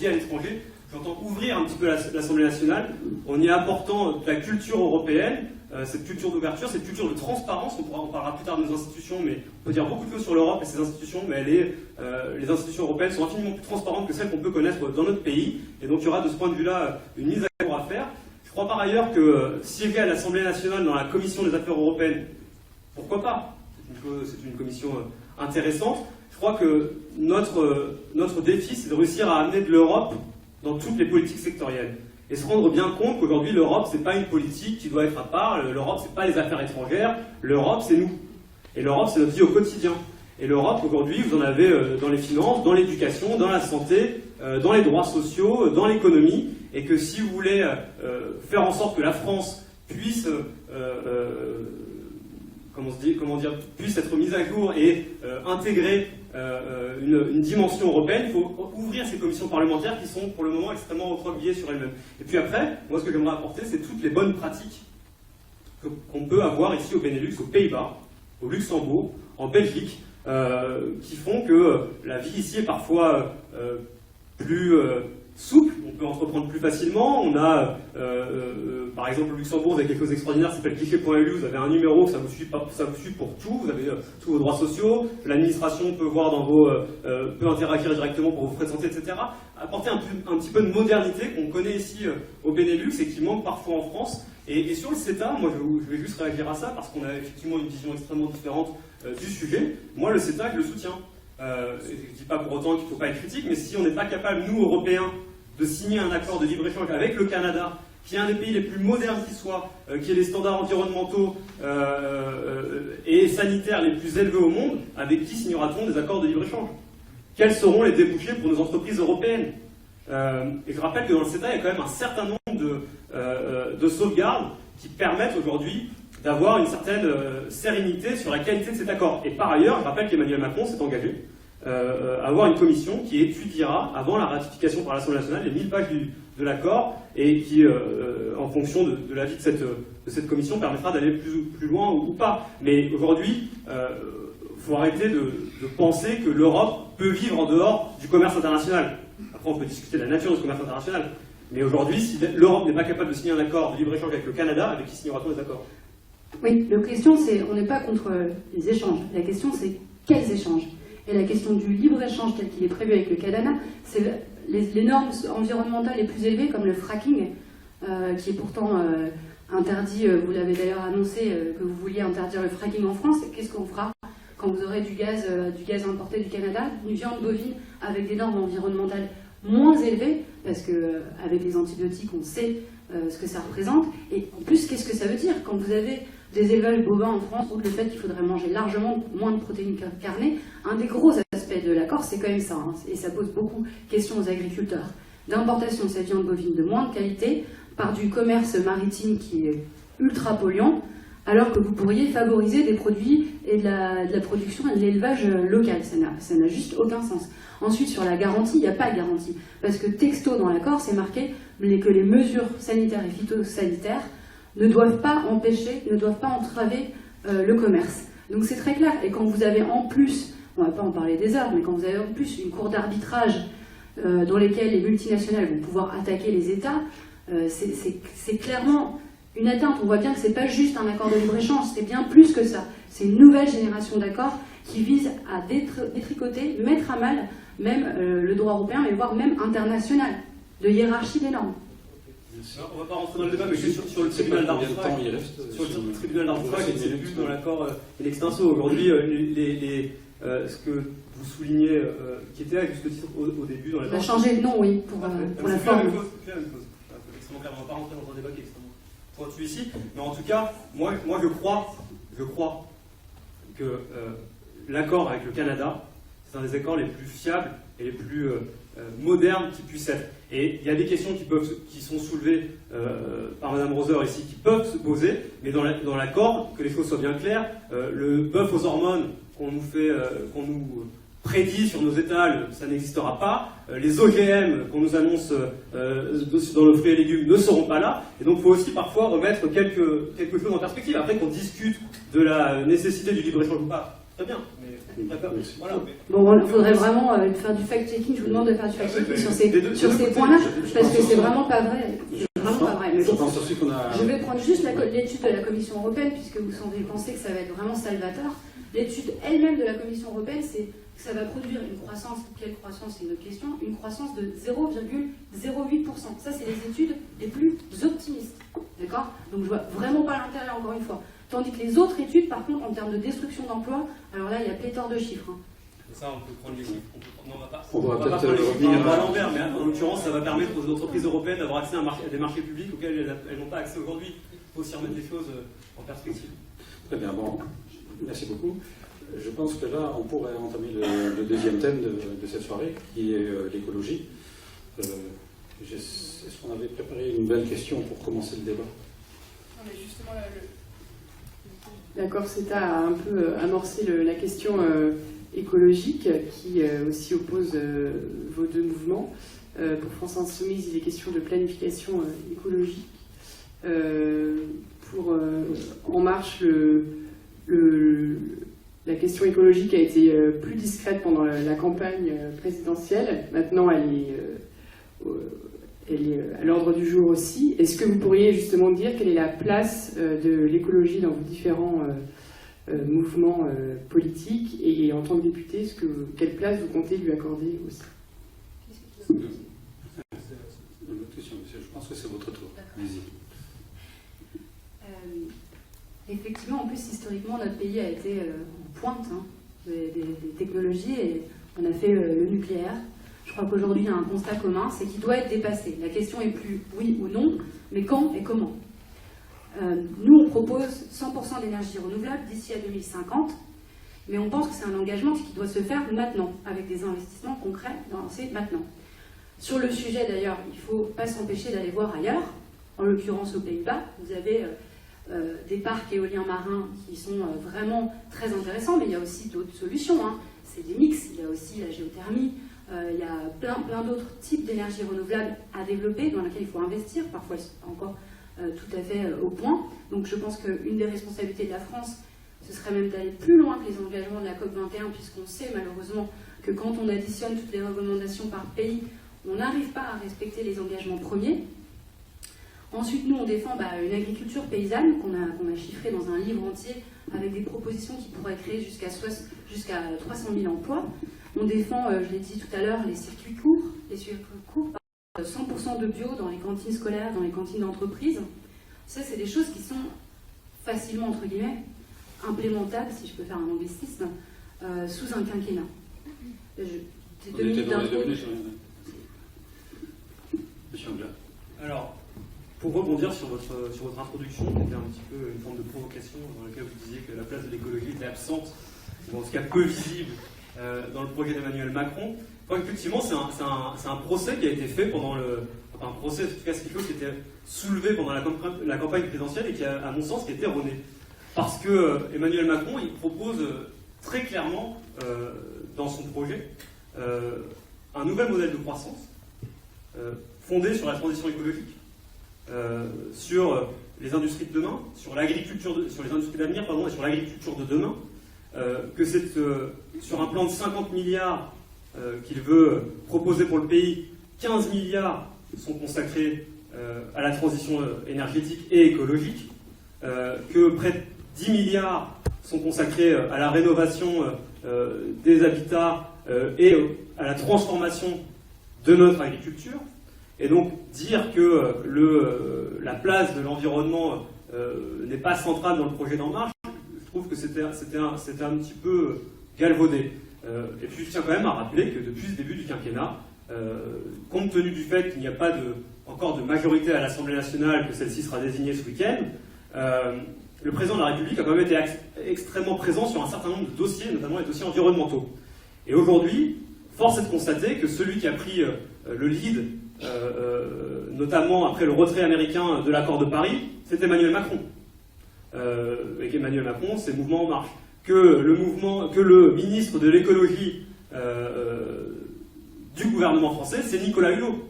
à l'étranger, j'entends ouvrir un petit peu l'Assemblée nationale en y apportant de la culture européenne, cette culture d'ouverture, cette culture de transparence. On parlera plus tard de nos institutions, mais on peut dire beaucoup de choses sur l'Europe et ses institutions, mais les institutions européennes sont infiniment plus transparentes que celles qu'on peut connaître dans notre pays. Et donc il y aura de ce point de vue-là une mise à jour à faire. Je crois par ailleurs que siéger à l'Assemblée nationale dans la Commission des affaires européennes, pourquoi pas? C'est une commission intéressante. Je crois que notre défi, c'est de réussir à amener de l'Europe dans toutes les politiques sectorielles. Et se rendre bien compte qu'aujourd'hui, l'Europe, c'est pas une politique qui doit être à part. L'Europe, c'est pas les affaires étrangères. L'Europe, c'est nous. Et l'Europe, c'est notre vie au quotidien. Et l'Europe, aujourd'hui, vous en avez dans les finances, dans l'éducation, dans la santé, dans les droits sociaux, dans l'économie. Et que si vous voulez faire en sorte que la France puisse, puisse être mise à jour et intégrer une dimension européenne, il faut ouvrir ces commissions parlementaires qui sont pour le moment extrêmement recroquevillées sur elles-mêmes. Et puis après, moi ce que j'aimerais apporter, c'est toutes les bonnes pratiques qu'on peut avoir ici au Benelux, aux Pays-Bas, au Luxembourg, en Belgique, qui font que la vie ici est parfois plus souple, on peut entreprendre plus facilement. On a, par exemple, au Luxembourg, vous avez quelque chose d'extraordinaire, ça s'appelle guichet.lu, vous avez un numéro, ça vous suit pour tout, vous avez tous vos droits sociaux, l'administration peut voir peut interagir directement pour vous présenter, etc. Apporter un petit peu de modernité qu'on connaît ici au Benelux et qui manque parfois en France. Et sur le CETA, moi je vais juste réagir à ça parce qu'on a effectivement une vision extrêmement différente du sujet. Moi, le CETA, je le soutiens. Je ne dis pas pour autant qu'il ne faut pas être critique, mais si on n'est pas capable, nous, Européens, de signer un accord de libre-échange avec le Canada, qui est un des pays les plus modernes qui soit, qui ait les standards environnementaux et sanitaires les plus élevés au monde, avec qui signera-t-on des accords de libre-échange? Quels seront les débouchés pour nos entreprises européennes? Et je rappelle que dans le CETA, il y a quand même un certain nombre de sauvegardes qui permettent aujourd'hui d'avoir une certaine sérénité sur la qualité de cet accord. Et par ailleurs, je rappelle qu'Emmanuel Macron s'est engagé à avoir une commission qui étudiera, avant la ratification par l'Assemblée nationale, les 1000 pages de l'accord, et qui, en fonction de l'avis de cette commission, permettra d'aller plus loin ou pas. Mais aujourd'hui, il faut arrêter de penser que l'Europe peut vivre en dehors du commerce international. Après, on peut discuter de la nature de ce commerce international. Mais aujourd'hui, si l'Europe n'est pas capable de signer un accord de libre-échange avec le Canada, avec qui signera-t-on des accords? Oui, la question c'est, on n'est pas contre les échanges, la question c'est quels échanges? Et la question du libre-échange tel qu'il est prévu avec le Canada, c'est les normes environnementales les plus élevées, comme le fracking, qui est pourtant interdit, vous l'avez d'ailleurs annoncé que vous vouliez interdire le fracking en France. Qu'est-ce qu'on fera quand vous aurez du gaz importé du Canada, une viande bovine avec des normes environnementales moins élevées, parce qu'avec les antibiotiques, on sait ce que ça représente. Et en plus, qu'est-ce que ça veut dire quand vous avez des élevages bovins en France, ou le fait qu'il faudrait manger largement moins de protéines carnées? Un des gros aspects de l'accord, c'est quand même ça, hein, et ça pose beaucoup de questions aux agriculteurs. D'importation de cette viande bovine de moindre qualité, par du commerce maritime qui est ultra polluant, alors que vous pourriez favoriser des produits et de la production et de l'élevage local. Ça n'a juste aucun sens. Ensuite, sur la garantie, il n'y a pas de garantie, parce que texto dans l'accord, c'est marqué que les mesures sanitaires et phytosanitaires ne doivent pas empêcher, ne doivent pas entraver le commerce. Donc c'est très clair. Et quand vous avez en plus, on ne va pas en parler des heures, mais quand vous avez en plus une cour d'arbitrage dans lesquelles les multinationales vont pouvoir attaquer les États, c'est clairement une atteinte. On voit bien que c'est pas juste un accord de libre-échange, c'est bien plus que ça. C'est une nouvelle génération d'accords qui vise à détricoter, mettre à mal même le droit européen, mais voire même international, de hiérarchie des normes. Alors, on ne va pas rentrer dans le débat, mais juste sur le tribunal d'arbitrage. Sur le tribunal d'arbitrage, c'est plus dans l'accord in extenso. Aujourd'hui, ce que vous soulignez, qui était à juste titre au début dans les. On a changé de nom, oui, pour la forme. C'est la même chose. Extrêmement clair. On ne va pas rentrer dans un débat qui est extrêmement pointu ici. Mais en tout cas, moi je crois que l'accord avec le Canada, c'est un des accords les plus fiables et les plus modernes qui puissent être. Et il y a des questions qui sont soulevées par Madame Roser ici, qui peuvent se poser, mais dans l'accord, que les choses soient bien claires, le bœuf aux hormones qu'on nous prédit sur nos étals, ça n'existera pas. Les OGM qu'on nous annonce dans nos fruits et légumes ne seront pas là. Et donc il faut aussi parfois remettre quelque chose en perspective. Après qu'on discute de la nécessité du libre-échange ou pas, très bien. Voilà. Bon, il faudrait vraiment faire du fact-checking. Je vous demande de faire du fact-checking sur ces points-là, parce que c'est vraiment pas vrai. C'est vraiment pas vrai. Mais bon, je vais prendre juste l'étude de la Commission européenne, puisque vous semblez penser que ça va être vraiment salvateur. L'étude elle-même de la Commission européenne, c'est que ça va produire une croissance. Quelle croissance, c'est une autre question. Une croissance de 0,08%. Ça, c'est les études les plus optimistes. D'accord? Donc je vois vraiment pas l'intérêt, encore une fois. Tandis que les autres études, par contre, en termes de destruction d'emplois, alors là, il y a pléthore de chiffres. Ça, on peut prendre les chiffres. On va pas prendre les chiffres à l'envers, mais en l'occurrence, ça va permettre aux entreprises européennes d'avoir accès à des marchés publics auxquels elles n'ont pas accès aujourd'hui. Il faut aussi remettre les choses en perspective. Très bien, bon, merci beaucoup. Je pense que là, on pourrait entamer le deuxième thème de cette soirée, qui est l'écologie. Est-ce qu'on avait préparé une belle question pour commencer le débat? Non, mais justement, l'accord CETA a un peu amorcé la question écologique qui aussi oppose vos deux mouvements. Pour France Insoumise, il est question de planification écologique. Pour En Marche, la question écologique a été plus discrète pendant la campagne présidentielle. Maintenant, elle est à l'ordre du jour aussi. Est-ce que vous pourriez justement dire quelle est la place de l'écologie dans vos différents mouvements politiques, et en tant que député, quelle place vous comptez lui accorder aussi? Une autre question, monsieur. Je pense que c'est votre tour. Allez-y. Effectivement, en plus, historiquement, notre pays a été en pointe des technologies, et on a fait le nucléaire. Je crois qu'aujourd'hui, il y a un constat commun, c'est qu'il doit être dépassé. La question est plus oui ou non, mais quand et comment. Nous, on propose 100% d'énergie renouvelable d'ici à 2050, mais on pense que c'est un engagement qui doit se faire maintenant, avec des investissements concrets lancés maintenant. Sur le sujet, d'ailleurs, il ne faut pas s'empêcher d'aller voir ailleurs. En l'occurrence, aux Pays-Bas, vous avez des parcs éoliens marins qui sont vraiment très intéressants, mais il y a aussi d'autres solutions. C'est des mix, il y a aussi la géothermie. Il y a plein d'autres types d'énergie renouvelable à développer, dans lesquels il faut investir. Parfois, ils ne sont pas encore tout à fait au point. Donc je pense qu'une des responsabilités de la France, ce serait même d'aller plus loin que les engagements de la COP21, puisqu'on sait malheureusement que quand on additionne toutes les recommandations par pays, on n'arrive pas à respecter les engagements premiers. Ensuite, nous, on défend une agriculture paysanne qu'on a chiffrée dans un livre entier, avec des propositions qui pourraient créer jusqu'à 300 000 emplois. On défend, je l'ai dit tout à l'heure, les circuits courts, 100% de bio dans les cantines scolaires, dans les cantines d'entreprise. Ça, c'est des choses qui sont facilement, entre guillemets, implémentables, si je peux faire un anglicisme, sous un quinquennat. On était dans les 2 minutes. Monsieur Angla. Alors, pour rebondir sur votre introduction, qui était un petit peu une forme de provocation, dans laquelle vous disiez que la place de l'écologie était absente, ou en tout cas peu visible, dans le projet d'Emmanuel Macron. Effectivement, c'est un procès qui a été fait pendant un procès, en tout cas, c'est quelque chose qui était soulevé pendant la campagne présidentielle et qui, à mon sens, qui était erroné. Parce que Emmanuel Macron, il propose très clairement, dans son projet, un nouvel modèle de croissance fondé sur la transition écologique, sur les industries de demain, sur les industries d'avenir, et sur l'agriculture de demain, que c'est sur un plan de 50 milliards qu'il veut proposer pour le pays, 15 milliards sont consacrés à la transition énergétique et écologique, que près de 10 milliards sont consacrés à la rénovation des habitats et à la transformation de notre agriculture. Et donc dire que la place de l'environnement n'est pas centrale dans le projet d'En Marche, je trouve que c'était un petit peu galvaudé. Et puis je tiens quand même à rappeler que depuis le début du quinquennat, compte tenu du fait qu'il n'y a pas encore de majorité à l'Assemblée nationale, que celle-ci sera désignée ce week-end, le président de la République a quand même été extrêmement présent sur un certain nombre de dossiers, notamment les dossiers environnementaux. Et aujourd'hui, force est de constater que celui qui a pris le lead, notamment après le retrait américain de l'accord de Paris, c'est Emmanuel Macron. Et qu'Emmanuel Macron, c'est Mouvement En Marche. Que le ministre de l'écologie du gouvernement français, c'est Nicolas Hulot.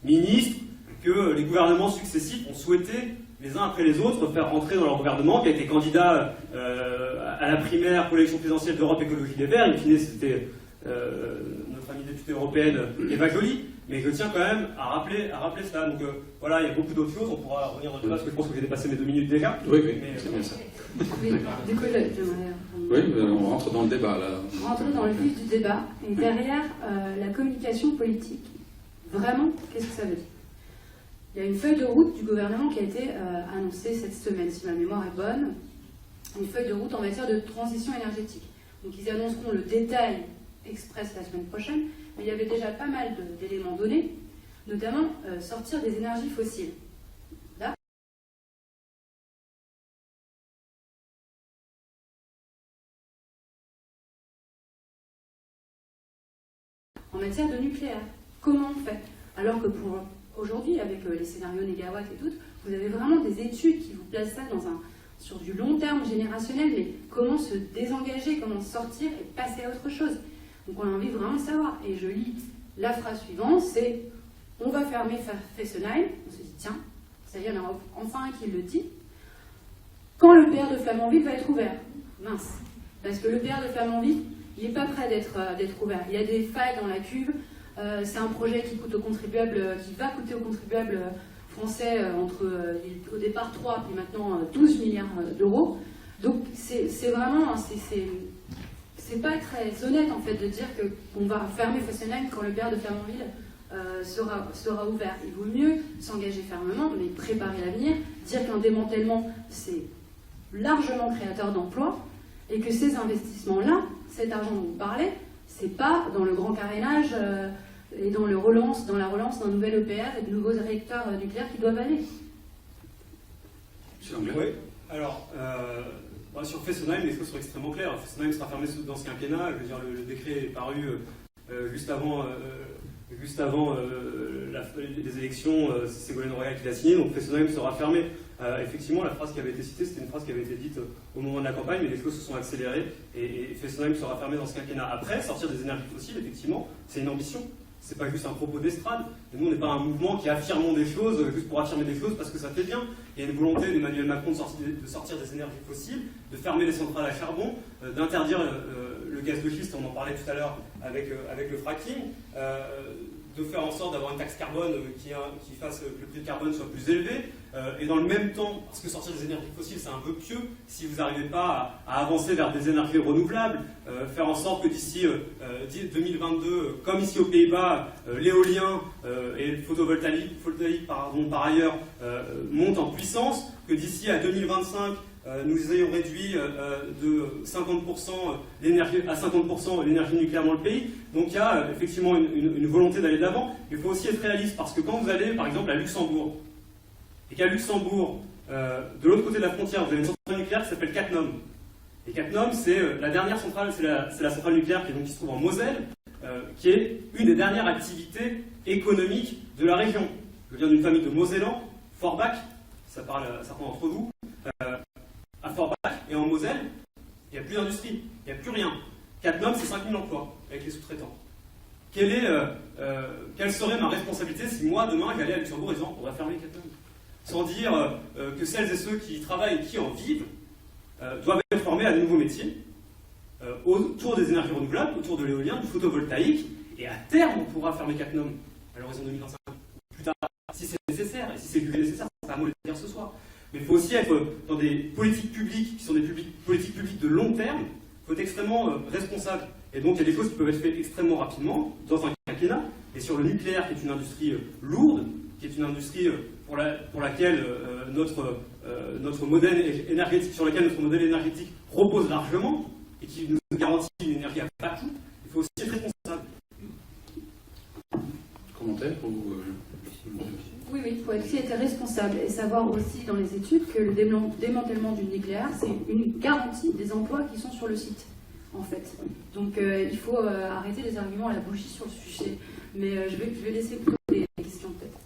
Ministre que les gouvernements successifs ont souhaité, les uns après les autres, faire rentrer dans leur gouvernement, qui a été candidat à la primaire pour l'élection présidentielle d'Europe Écologie Les Verts. In fine, c'était notre amie députée européenne, Eva Joly. Mais je tiens quand même à rappeler cela. Donc voilà, il y a beaucoup d'autres choses, on pourra revenir dans le débat, parce que je pense que j'ai dépassé mes 2 minutes déjà. Oui, mais, c'est bien ça. Oui, du coup, j'aimerais... Oui, on rentre dans le débat là. On rentre dans le vif du débat. Et derrière la communication politique, vraiment, qu'est-ce que ça veut dire? Il y a une feuille de route du gouvernement qui a été annoncée cette semaine, si ma mémoire est bonne. Une feuille de route en matière de transition énergétique. Donc ils annonceront le détail express la semaine prochaine, mais il y avait déjà pas mal d'éléments donnés, notamment sortir des énergies fossiles. Là, en matière de nucléaire, comment on fait? Alors que pour aujourd'hui, avec les scénarios négawatts et tout, vous avez vraiment des études qui vous placent ça sur du long terme générationnel, mais comment se désengager, comment sortir et passer à autre chose. Donc on a envie vraiment de savoir. Et je lis la phrase suivante, c'est « On va fermer Fessenheim ». On se dit « Tiens, ça y est, on a enfin un qui le dit. Quand le PR de Flamanville va être ouvert ?» Mince. Parce que le PR de Flamanville, il n'est pas prêt d'être ouvert. Il y a des failles dans la cuve. C'est un projet qui va coûter aux contribuables français au départ 3, puis maintenant 12 milliards d'euros. Donc c'est vraiment... C'est pas très honnête en fait de dire qu'on va fermer Fessenheim quand le PR de Flamanville sera ouvert. Il vaut mieux s'engager fermement, mais préparer l'avenir, dire qu'un démantèlement c'est largement créateur d'emplois et que ces investissements-là, cet argent dont vous parlez, c'est pas dans le grand carénage et dans la relance d'un nouvel EPR et de nouveaux réacteurs nucléaires qui doivent aller. C'est anglais. Oui, alors, sur Fessenheim, les choses sont extrêmement claires. Fessenheim sera fermé dans ce quinquennat. Je veux dire, le décret est paru juste avant les élections. C'est Ségolène Royal qui l'a signé, donc Fessenheim sera fermé. Effectivement, la phrase qui avait été citée, c'était une phrase qui avait été dite au moment de la campagne, mais les choses se sont accélérées et Fessenheim sera fermé dans ce quinquennat. Après, sortir des énergies fossiles, effectivement, c'est une ambition. C'est pas juste un propos d'estrade. Et nous, on n'est pas un mouvement qui affirme des choses juste pour affirmer des choses parce que ça fait bien. Il y a une volonté d'Emmanuel Macron de sortir des énergies fossiles, de fermer les centrales à charbon, d'interdire le gaz de schiste, on en parlait tout à l'heure avec le fracking, de faire en sorte d'avoir une taxe carbone qui fasse que le prix du carbone soit plus élevé, et dans le même temps, parce que sortir des énergies fossiles c'est un peu pieux, si vous n'arrivez pas à avancer vers des énergies renouvelables, faire en sorte que d'ici 2022, comme ici aux Pays-Bas, l'éolien et le photovoltaïque par ailleurs montent en puissance, que d'ici à 2025, nous ayons réduit de 50% à 50% l'énergie nucléaire dans le pays. Donc il y a effectivement une volonté d'aller de l'avant. Il faut aussi être réaliste parce que quand vous allez par exemple à Luxembourg, et qu'à Luxembourg, de l'autre côté de la frontière, vous avez une centrale nucléaire qui s'appelle Cattenom. Et Cattenom, c'est la dernière centrale, c'est la centrale nucléaire qui se trouve en Moselle, qui est une des dernières activités économiques de la région. Je viens d'une famille de Mosellans, Forbach, ça parle à certains d'entre vous. À Forbach et en Moselle, il n'y a plus d'industrie, il n'y a plus rien. Cattenom, c'est 5000 emplois avec les sous-traitants. Quelle serait ma responsabilité si moi, demain, j'allais à Luxembourg et disant on va fermer Cattenom? Sans dire que celles et ceux qui y travaillent et qui en vivent doivent être formés à de nouveaux métiers autour des énergies renouvelables, autour de l'éolien, du photovoltaïque, et à terme, on pourra fermer Cattenom à l'horizon 2025. Plus tard, si c'est c'est jugé nécessaire, c'est pas à moi de le dire ce soir. Mais il faut aussi être dans des politiques publiques qui sont des politiques publiques de long terme. Il faut être extrêmement responsable. Et donc il y a des choses qui peuvent être faites extrêmement rapidement, dans un quinquennat. Et sur le nucléaire, qui est une industrie lourde, qui est une industrie pour laquelle notre modèle énergétique, sur laquelle notre modèle énergétique repose largement, et qui nous garantit une énergie à bas coût, il faut aussi être responsable. Commentaire ou Oui, il faut aussi être responsable et savoir aussi dans les études que le démantèlement du nucléaire, c'est une garantie des emplois qui sont sur le site, en fait. Donc il faut arrêter les arguments à la bougie sur le sujet. Mais je vais laisser plutôt des questions peut-être.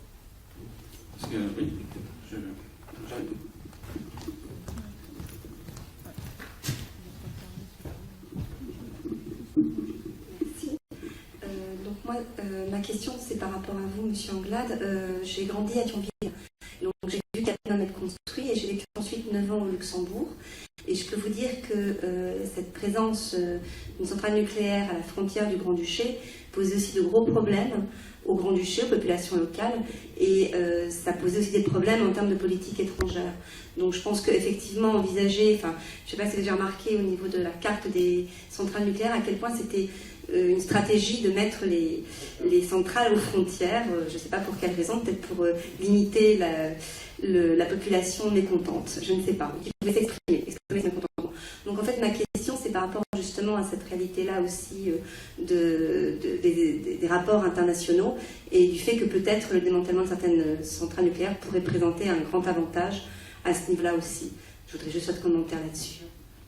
Parce que, oui, j'arrive. Donc moi, ma question, c'est par rapport à vous, Monsieur Anglade. J'ai grandi à Thionville. Donc j'ai vu qu'Athènes être construit et j'ai vécu ensuite 9 ans au Luxembourg. Et je peux vous dire que cette présence d'une centrale nucléaire à la frontière du Grand-Duché posait aussi de gros problèmes au Grand-Duché, aux populations locales, et ça posait aussi des problèmes en termes de politique étrangère. Donc je pense qu'effectivement envisager, enfin je ne sais pas si vous avez déjà remarqué au niveau de la carte des centrales nucléaires à quel point c'était une stratégie de mettre les centrales aux frontières, je ne sais pas pour quelle raison, peut-être pour limiter la population mécontente, je ne sais pas, qui pouvait s'exprimer ce mécontentement. Donc en fait ma question c'est par rapport justement à cette réalité-là aussi des rapports internationaux et du fait que peut-être le démantèlement de certaines centrales nucléaires pourrait présenter un grand avantage à ce niveau-là aussi. Je voudrais juste votre commentaire là-dessus.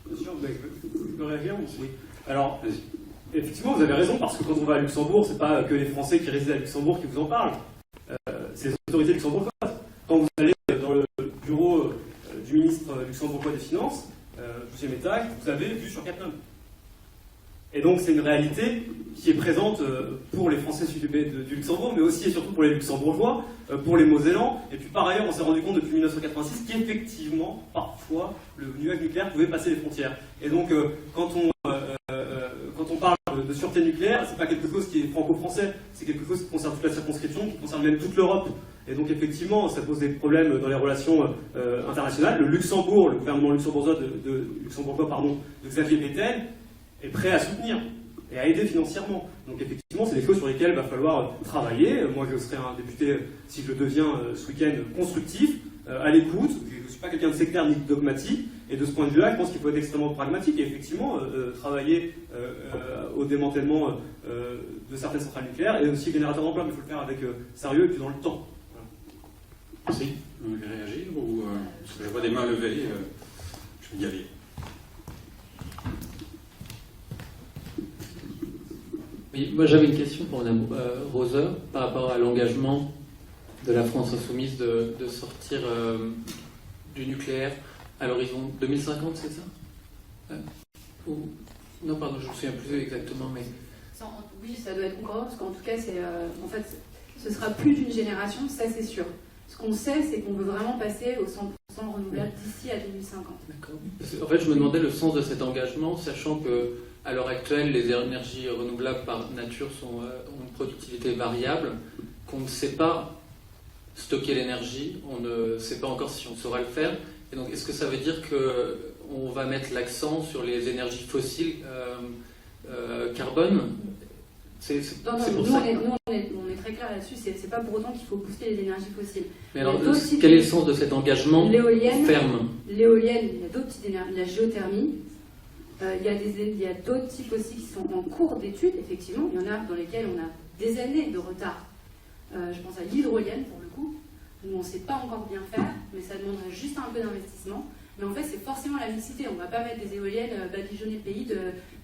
Bien sûr, je peux réagir aussi. Oui. Alors, effectivement, vous avez raison, parce que quand on va à Luxembourg, c'est pas que les Français qui résident à Luxembourg qui vous en parlent. C'est les autorités luxembourgeoises. Quand vous allez dans le bureau du ministre luxembourgeois des Finances, 12e étage, vous avez vue sur Capnam. Et donc c'est une réalité qui est présente pour les Français du Luxembourg, mais aussi et surtout pour les Luxembourgeois, pour les Mosellans. Et puis par ailleurs, on s'est rendu compte depuis 1986 qu'effectivement, parfois, le nuage nucléaire pouvait passer les frontières. Et donc quand on parle de sûreté nucléaire, c'est pas quelque chose qui est franco-français, c'est quelque chose qui concerne toute la circonscription, qui concerne même toute l'Europe. Et donc effectivement, ça pose des problèmes dans les relations internationales. Le Luxembourg, le gouvernement luxembourgeois de Xavier Bettel, est prêt à soutenir et à aider financièrement. Donc effectivement, c'est des choses sur lesquelles il va falloir travailler. Moi, je serai un député, si je le deviens ce week-end, constructif, à l'écoute. Je ne suis pas quelqu'un de sectaire ni de dogmatique. Et de ce point de vue-là, je pense qu'il faut être extrêmement pragmatique et effectivement travailler au démantèlement de certaines centrales nucléaires et aussi générateurs d'emploi, mais il faut le faire avec sérieux et puis dans le temps. Voilà. Merci. Vous voulez réagir ou parce que je vois des mains levées, je vais y aller. Oui, moi j'avais une question pour Mme Roser par rapport à l'engagement de la France insoumise de sortir du nucléaire à l'horizon 2050, c'est ça Non, pardon, je ne me souviens plus exactement, mais... Oui, ça doit être encore, parce qu'en tout cas, en fait, ce sera plus d'une génération, ça c'est sûr. Ce qu'on sait, c'est qu'on veut vraiment passer au 100% renouvelable d'ici à 2050. D'accord. En fait, je me demandais le sens de cet engagement, sachant que à l'heure actuelle, les énergies renouvelables par nature ont une productivité variable, qu'on ne sait pas stocker l'énergie, on ne sait pas encore si on saura le faire. Et donc, est-ce que ça veut dire qu'on va mettre l'accent sur les énergies fossiles carbone? Non, nous, on est très clair là-dessus, c'est pas pour autant qu'il faut booster les énergies fossiles. Mais alors, quel est le sens de cet engagement ferme? L'éolienne, il y a d'autres types d'énergie, la géothermie, il y a d'autres types aussi qui sont en cours d'étude, effectivement, il y en a dans lesquels on a des années de retard. Je pense à l'hydrolienne, pour le coup, où on ne sait pas encore bien faire, mais ça demanderait juste un peu d'investissement. Mais en fait, c'est forcément la mixité. On ne va pas mettre des éoliennes, badigeonner le pays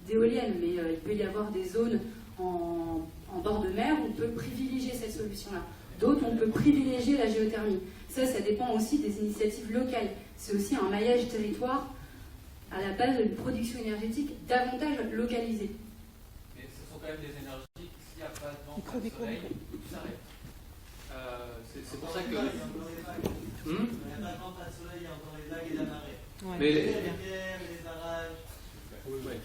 d'éoliennes, mais il peut y avoir des zones en bord de mer où on peut privilégier cette solution-là. D'autres, on peut privilégier la géothermie. Ça dépend aussi des initiatives locales. C'est aussi un maillage territoire à la base d'une production énergétique davantage localisée. Mais ce sont quand même des énergies qui, s'il n'y a pas de vent, pas de soleil, tout s'arrête. C'est pour ça que... Il n'y a pas de vent, pas de soleil, il y a encore les vagues et la marée. Ouais. Mais... les pierres, les barrages. Ouais.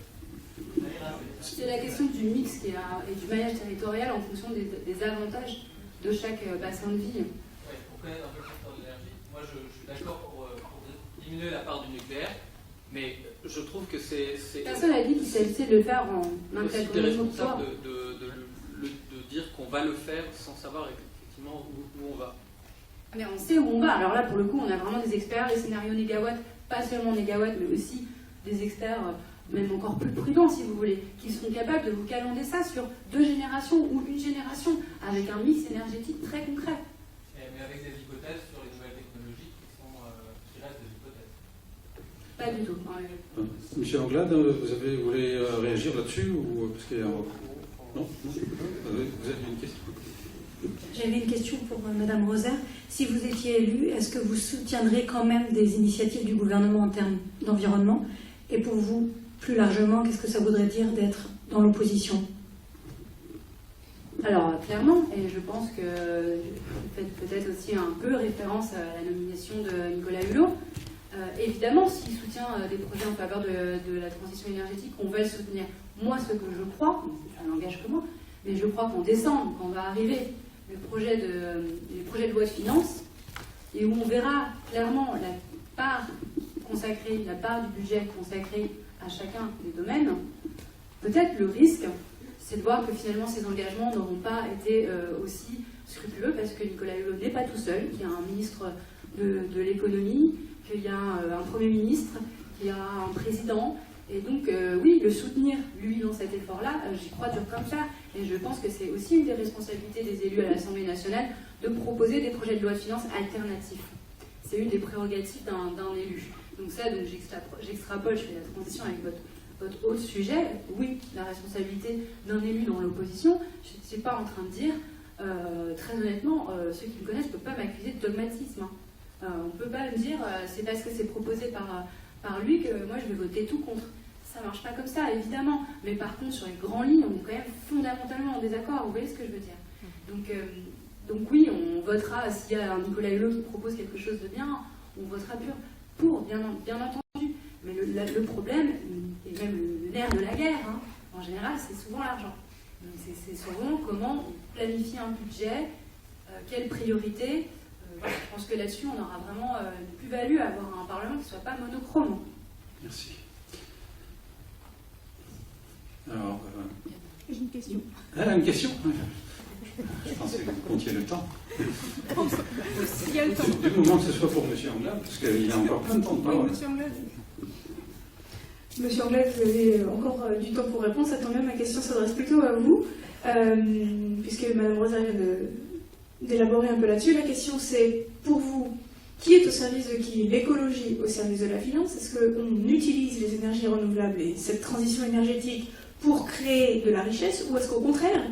C'est la question du mix et du maillage territorial en fonction des avantages de chaque bassin de vie. Ouais, pour connaître un peu moi je suis d'accord pour diminuer la part du nucléaire, mais je trouve que c'est... Personne n'a dit qu'il s'agissait de le faire en C'est aussi irresponsable de dire qu'on va le faire sans savoir effectivement où on va. Mais on sait où on va. Alors là, pour le coup, on a vraiment des experts, les scénarios négawatts, pas seulement négawatts, mais aussi des experts, même encore plus prudents, si vous voulez, qui seront capables de vous calender ça sur 2 générations ou une génération, avec un mix énergétique très concret. Mais avec des hypothèses sur les nouvelles technologies qui restent des hypothèses. Pas du tout. Monsieur Anglade, vous voulez réagir là-dessus ou parce qu'il y a... Non, vous avez une question? J'avais une question pour Madame Rosaire. Si vous étiez élue, est-ce que vous soutiendrez quand même des initiatives du gouvernement en termes d'environnement? Et pour vous, plus largement, qu'est-ce que ça voudrait dire d'être dans l'opposition? Alors, clairement, et je pense que vous faites peut-être aussi un peu référence à la nomination de Nicolas Hulot. Évidemment, s'il soutient des projets en faveur de la transition énergétique, on va le soutenir. Moi, ce que je crois, ça n'engage que moi, mais je crois qu'en décembre, quand va arriver les projets de loi de finances, et où on verra clairement la part consacrée, la part du budget consacrée à chacun des domaines, peut-être le risque, c'est de voir que finalement ces engagements n'auront pas été aussi scrupuleux, parce que Nicolas Hulot n'est pas tout seul, qu'il y a un ministre de l'économie, qu'il y a un Premier ministre, qu'il y a un président. Et donc, oui, le soutenir, lui, dans cet effort-là, j'y crois dur comme fer. Et je pense que c'est aussi une des responsabilités des élus à l'Assemblée nationale de proposer des projets de loi de finances alternatifs. C'est une des prérogatives d'un élu. Donc ça, donc j'extrapole, je fais la transition avec votre autre sujet. Oui, la responsabilité d'un élu dans l'opposition, je ne suis pas en train de dire, très honnêtement, ceux qui me connaissent ne peuvent pas m'accuser de dogmatisme. On ne peut pas me dire, c'est parce que c'est proposé par lui que moi je vais voter tout contre. Ça ne marche pas comme ça, évidemment. Mais par contre, sur les grandes lignes, on est quand même fondamentalement en désaccord. Vous voyez ce que je veux dire? Donc oui, on votera, s'il y a un Nicolas Hulot qui propose quelque chose de bien, on votera pour, bien entendu. Mais le problème, et même le nerf de la guerre, hein, en général, c'est souvent l'argent. C'est souvent comment on planifie un budget, quelles priorités. Voilà, je pense que là-dessus, on aura vraiment une plus-value à avoir un Parlement qui ne soit pas monochrome. Merci. Alors, j'ai une question. Une question? Je pensais que vous comptiez le temps. Il y a le temps. Du moment que ce soit pour M. Anglade, parce qu'il y a encore plein de temps de parole. Monsieur Anglade. Monsieur Anglade, vous avez encore du temps pour répondre. Ça tombe bien, ma question s'adresse plutôt à vous, puisque Mme Rosa vient d'élaborer un peu là-dessus. La question, c'est, pour vous, qui est au service de qui? L'écologie au service de la finance? Est-ce qu'on utilise les énergies renouvelables et cette transition énergétique pour créer de la richesse, ou est-ce qu'au contraire,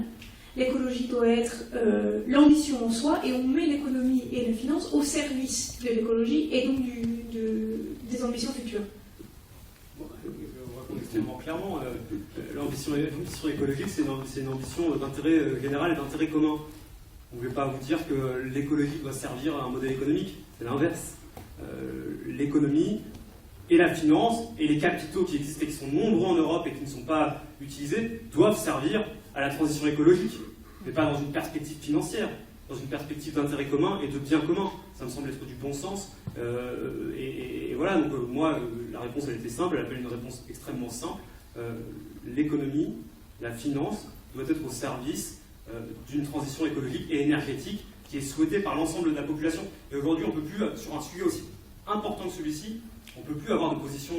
l'écologie doit être l'ambition en soi et on met l'économie et la finance au service de l'écologie et donc des ambitions futures? Je vais répondre extrêmement clairement. L'ambition écologique, c'est une ambition d'intérêt général et d'intérêt commun. On ne veut pas vous dire que l'écologie doit servir à un modèle économique, c'est l'inverse. L'économie et la finance et les capitaux qui existent et qui sont nombreux en Europe et qui ne sont pas utilisés doivent servir à la transition écologique, mais pas dans une perspective financière, dans une perspective d'intérêt commun et de bien commun. Ça me semble être du bon sens. Et voilà, donc moi, la réponse elle était simple, elle appelle une réponse extrêmement simple. L'économie, la finance doit être au service d'une transition écologique et énergétique qui est souhaitée par l'ensemble de la population. Et aujourd'hui, on ne peut plus, sur un sujet aussi important que celui-ci, on ne peut plus avoir de position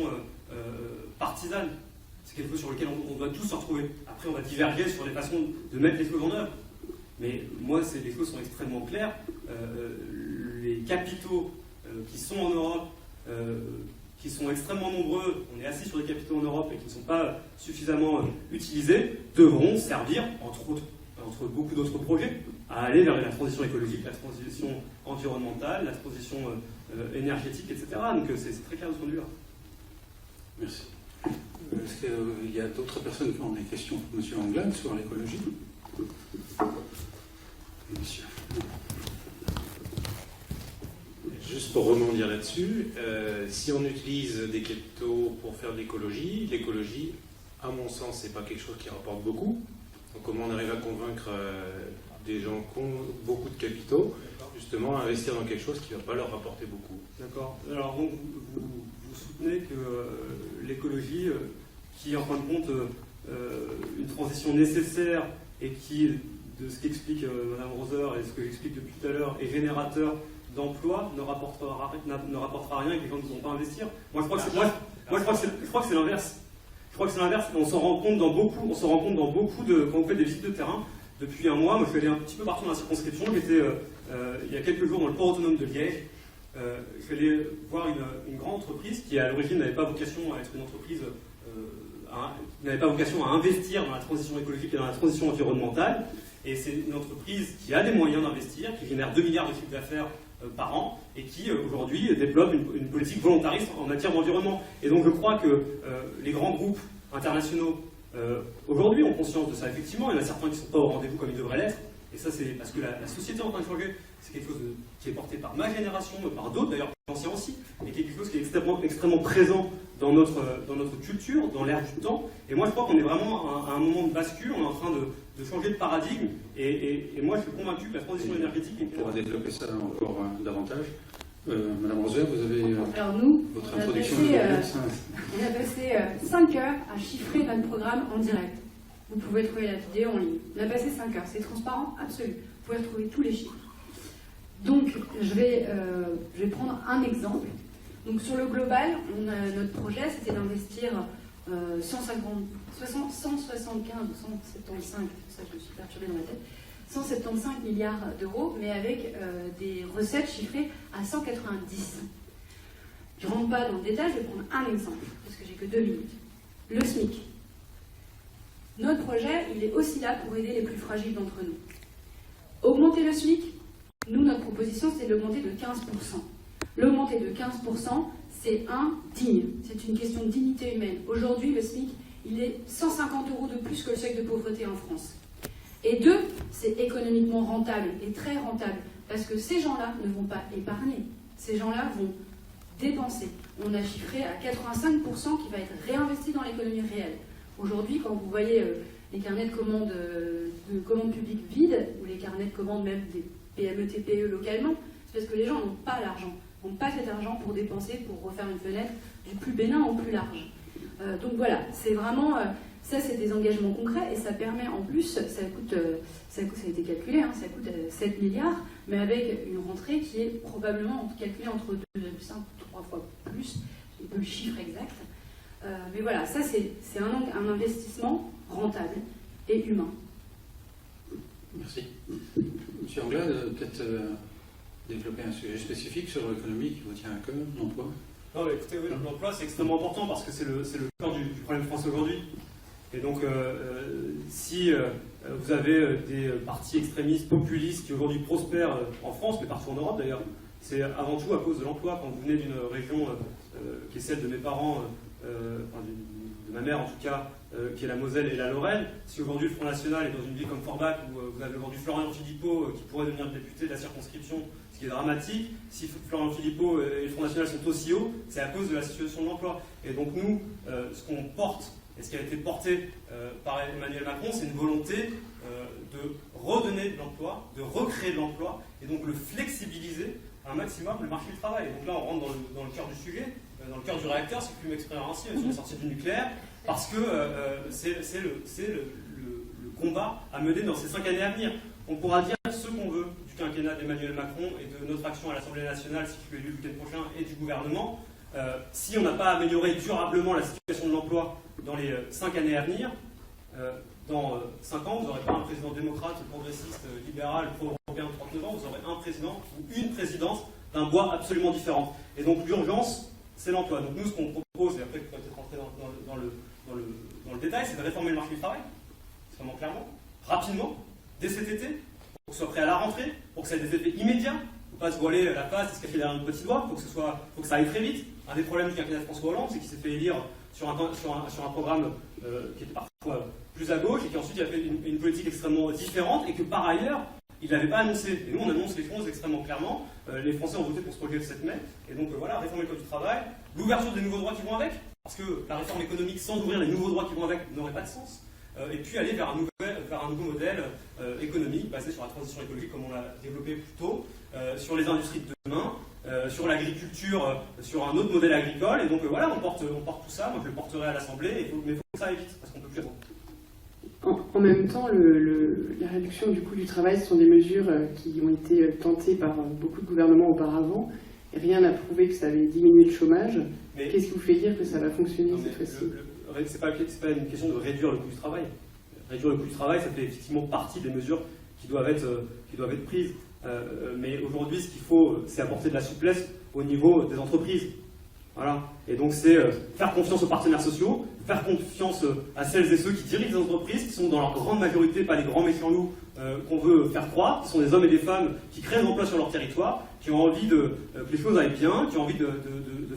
partisane. C'est quelque chose sur lequel on doit tous se retrouver. Après, on va diverger sur les façons de mettre les choses en œuvre. Mais moi, les choses sont extrêmement claires. Les capitaux qui sont en Europe, qui sont extrêmement nombreux, on est assis sur des capitaux en Europe et qui ne sont pas suffisamment utilisés, devront servir, entre beaucoup d'autres projets, à aller vers la transition écologique, la transition environnementale, la transition énergétique, etc. Donc c'est très clair de ce point de vue-là. Merci. Est-ce qu'il y a d'autres personnes qui ont des questions pour M. Anglade sur l'écologie? Monsieur. Juste pour rebondir là-dessus, si on utilise des capitaux pour faire de l'écologie, à mon sens, c'est pas quelque chose qui rapporte beaucoup. Donc comment on arrive à convaincre des gens qui ont beaucoup de capitaux, justement, à investir dans quelque chose qui ne va pas leur rapporter beaucoup. D'accord. Alors donc, vous soutenez que l'écologie, qui est en fin de compte une transition nécessaire et qui, de ce qu'explique Mme Roser et ce que j'explique depuis tout à l'heure, est générateur d'emplois, ne rapportera rien et que les gens ne vont pas investir. Moi, je crois que c'est l'inverse. Je crois que c'est l'inverse. On s'en rend compte dans beaucoup de quand vous faites des visites de terrain. Depuis un mois, moi, je suis allé un petit peu partout dans la circonscription. J'étais il y a quelques jours dans le port autonome de Liège. Je suis allé voir une grande entreprise qui, à l'origine, n'avait pas vocation à être une entreprise, n'avait pas vocation à investir dans la transition écologique et dans la transition environnementale. Et c'est une entreprise qui a des moyens d'investir, qui génère 2 milliards de chiffre d'affaires par an et qui aujourd'hui développe une politique volontariste en matière d'environnement. Et donc je crois que les grands groupes internationaux aujourd'hui ont conscience de ça. Effectivement, il y en a certains qui ne sont pas au rendez-vous comme ils devraient l'être. Et ça, c'est parce que la société est en train de changer. C'est quelque chose qui est porté par ma génération, par d'autres d'ailleurs, plus anciens aussi, et qui est quelque chose qui est extrêmement présent dans notre culture, dans l'ère du temps. Et moi, je crois qu'on est vraiment à un moment de bascule, on est en train de changer de paradigme. Et moi, je suis convaincu que la transition énergétique... On pourra développer ça encore davantage. Madame Roser, vous avez Alors nous, votre on a introduction. on a passé 5 heures à chiffrer notre programme en direct. Vous pouvez trouver la vidéo en ligne. On a passé 5 heures, c'est transparent, absolu. Vous pouvez retrouver tous les chiffres. Donc, je vais prendre un exemple. Donc, sur le global, notre projet, c'était d'investir 175, ça je me suis perturbée dans ma tête, 175 milliards d'euros, mais avec des recettes chiffrées à 190. Je ne rentre pas dans le détail, je vais prendre un exemple, parce que j'ai que 2 minutes. Le SMIC. Notre projet, il est aussi là pour aider les plus fragiles d'entre nous. Augmenter le SMIC, nous, notre proposition, c'est de l'augmenter de 15%. L'augmenter de 15%, c'est indigne. C'est une question de dignité humaine. Aujourd'hui, le SMIC, il est 150 € de plus que le seuil de pauvreté en France. Et 2, c'est économiquement rentable, et très rentable, parce que ces gens-là ne vont pas épargner. Ces gens-là vont dépenser. On a chiffré à 85% qui va être réinvesti dans l'économie réelle. Aujourd'hui, quand vous voyez les carnets de commandes publiques vides, ou les carnets de commandes même des PME, TPE localement, c'est parce que les gens n'ont pas l'argent, n'ont pas cet argent pour dépenser, pour refaire une fenêtre du plus bénin au plus large. Donc voilà, c'est vraiment, ça c'est des engagements concrets, et ça permet en plus, ça a été calculé, hein, ça coûte 7 milliards, mais avec une rentrée qui est probablement calculée entre 2,5 ou 3 fois plus, j'ai pas le chiffre exact. Mais voilà, ça c'est un investissement rentable et humain. Merci. Monsieur Anglade, peut-être développer un sujet spécifique sur l'économie qui vous tient à cœur, l'emploi. Non, mais écoutez, oui, l'emploi c'est extrêmement important parce que c'est le cœur du problème français aujourd'hui. Et donc, si vous avez des partis extrémistes, populistes qui aujourd'hui prospèrent en France, mais partout en Europe d'ailleurs, c'est avant tout à cause de l'emploi. Quand vous venez d'une région qui est celle de mes parents, de ma mère en tout cas, qui est la Moselle et la Lorraine, si aujourd'hui le Front National est dans une ville comme Forbach où vous avez aujourd'hui Florian Philippot qui pourrait devenir député de la circonscription, ce qui est dramatique, si Florian Philippot et le Front National sont aussi hauts, c'est à cause de la situation de l'emploi. Et donc nous, ce qu'on porte, et ce qui a été porté par Emmanuel Macron, c'est une volonté de redonner de l'emploi, de recréer de l'emploi, et donc le flexibiliser un maximum le marché du travail. Et donc là, on rentre dans le cœur du sujet, dans le cœur du réacteur, si je puis m'exprimer ainsi, sur la sortie du nucléaire, parce que c'est le combat à mener dans ces 5 années à venir. On pourra dire ce qu'on veut du quinquennat d'Emmanuel Macron et de notre action à l'Assemblée nationale, si je suis élu le week-end prochain, et du gouvernement. Si on n'a pas amélioré durablement la situation de l'emploi dans les 5 années à venir, dans 5 ans, vous n'aurez pas un président démocrate, progressiste, libéral, pro-européen de 39 ans, vous aurez un président ou une présidente d'un bois absolument différent. Et donc l'urgence, c'est l'emploi. Donc nous, ce qu'on propose, et après je pourrais peut-être rentrer dans le détail, c'est de réformer le marché du travail, extrêmement clairement, rapidement, dès cet été, pour que ce soit prêt à la rentrée, pour que ça ait des effets immédiats, il ne faut pas se voiler la face et se cacher derrière notre petit doigt, il faut que ça aille très vite. Un des problèmes du quinquennat de François Hollande, c'est qu'il s'est fait élire sur un programme qui était parfois plus à gauche, et qu'ensuite il a fait une politique extrêmement différente, et que par ailleurs, il ne l'avait pas annoncé. Et nous, on annonce les choses extrêmement clairement. Les Français ont voté pour ce projet le 7 mai. Et donc voilà, réformer le code du travail, l'ouverture des nouveaux droits qui vont avec, parce que la réforme économique sans ouvrir les nouveaux droits qui vont avec n'aurait pas de sens. et puis aller vers un nouveau modèle économique basé sur la transition écologique comme on l'a développé plus tôt, sur les industries de demain, sur l'agriculture, sur un autre modèle agricole. Et donc voilà, on porte tout ça. Moi je le porterai à l'Assemblée, mais il faut que ça aille vite parce qu'on peut plus attendre. En même temps, la réduction du coût du travail, ce sont des mesures qui ont été tentées par beaucoup de gouvernements auparavant. Et rien n'a prouvé que ça avait diminué le chômage. Qu'est-ce qui vous fait dire que ça va fonctionner cette fois-ci? C'est pas une question de réduire le coût du travail. Réduire le coût du travail, ça fait effectivement partie des mesures qui doivent être prises. Mais aujourd'hui, ce qu'il faut, c'est apporter de la souplesse au niveau des entreprises. Voilà. Et donc c'est faire confiance aux partenaires sociaux, faire confiance à celles et ceux qui dirigent les entreprises, qui sont dans leur grande majorité pas les grands méchants loups qu'on veut faire croire, qui sont des hommes et des femmes qui créent des emplois sur leur territoire, qui ont envie que les choses aillent bien, qui ont envie de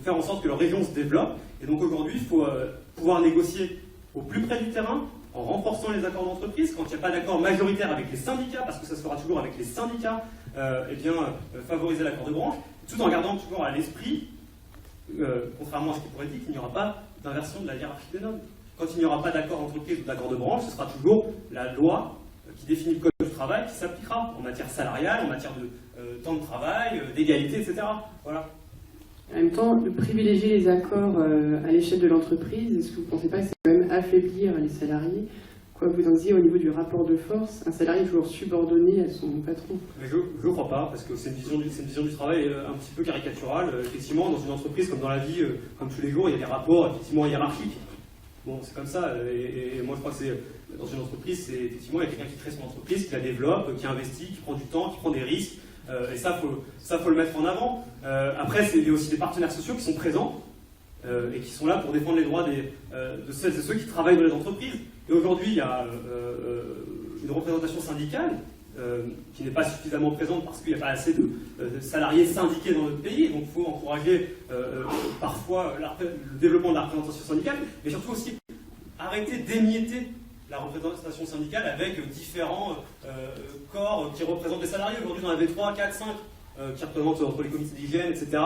faire en sorte que leur région se développe. Et donc aujourd'hui, il faut pouvoir négocier au plus près du terrain, en renforçant les accords d'entreprise, quand il n'y a pas d'accord majoritaire avec les syndicats, parce que ça se fera toujours avec les syndicats, favoriser l'accord de branche, tout en gardant toujours à l'esprit, contrairement à ce qui pourrait être dit, qu'il n'y aura pas d'inversion de la hiérarchie des normes. Quand il n'y aura pas d'accord d'entreprise ou d'accord de branche, ce sera toujours la loi qui définit le code du travail qui s'appliquera en matière salariale, en matière de temps de travail, d'égalité, etc. Voilà. En même temps, privilégier les accords à l'échelle de l'entreprise, est-ce que vous ne pensez pas que c'est quand même affaiblir les salariés? Quoi vous en disiez au niveau du rapport de force, un salarié est toujours subordonné à son patron? Mais je ne crois pas, parce que c'est une vision du travail un petit peu caricaturale. Effectivement, dans une entreprise comme dans la vie, comme tous les jours, il y a des rapports effectivement hiérarchiques. Bon, c'est comme ça, et moi je crois que c'est dans une entreprise, c'est effectivement il y a quelqu'un qui crée son entreprise, qui la développe, qui investit, qui prend du temps, qui prend des risques, et ça faut le mettre en avant. Après, il y a aussi des partenaires sociaux qui sont présents et qui sont là pour défendre les droits de celles et ceux qui travaillent dans les entreprises. Et aujourd'hui, il y a une représentation syndicale qui n'est pas suffisamment présente parce qu'il n'y a pas assez de salariés syndiqués dans notre pays. Donc il faut encourager parfois le développement de la représentation syndicale, mais surtout aussi arrêter d'émietter la représentation syndicale avec différents corps qui représentent les salariés. Aujourd'hui, on en avait 3, 4, 5 qui représentent entre les comités d'hygiène, etc.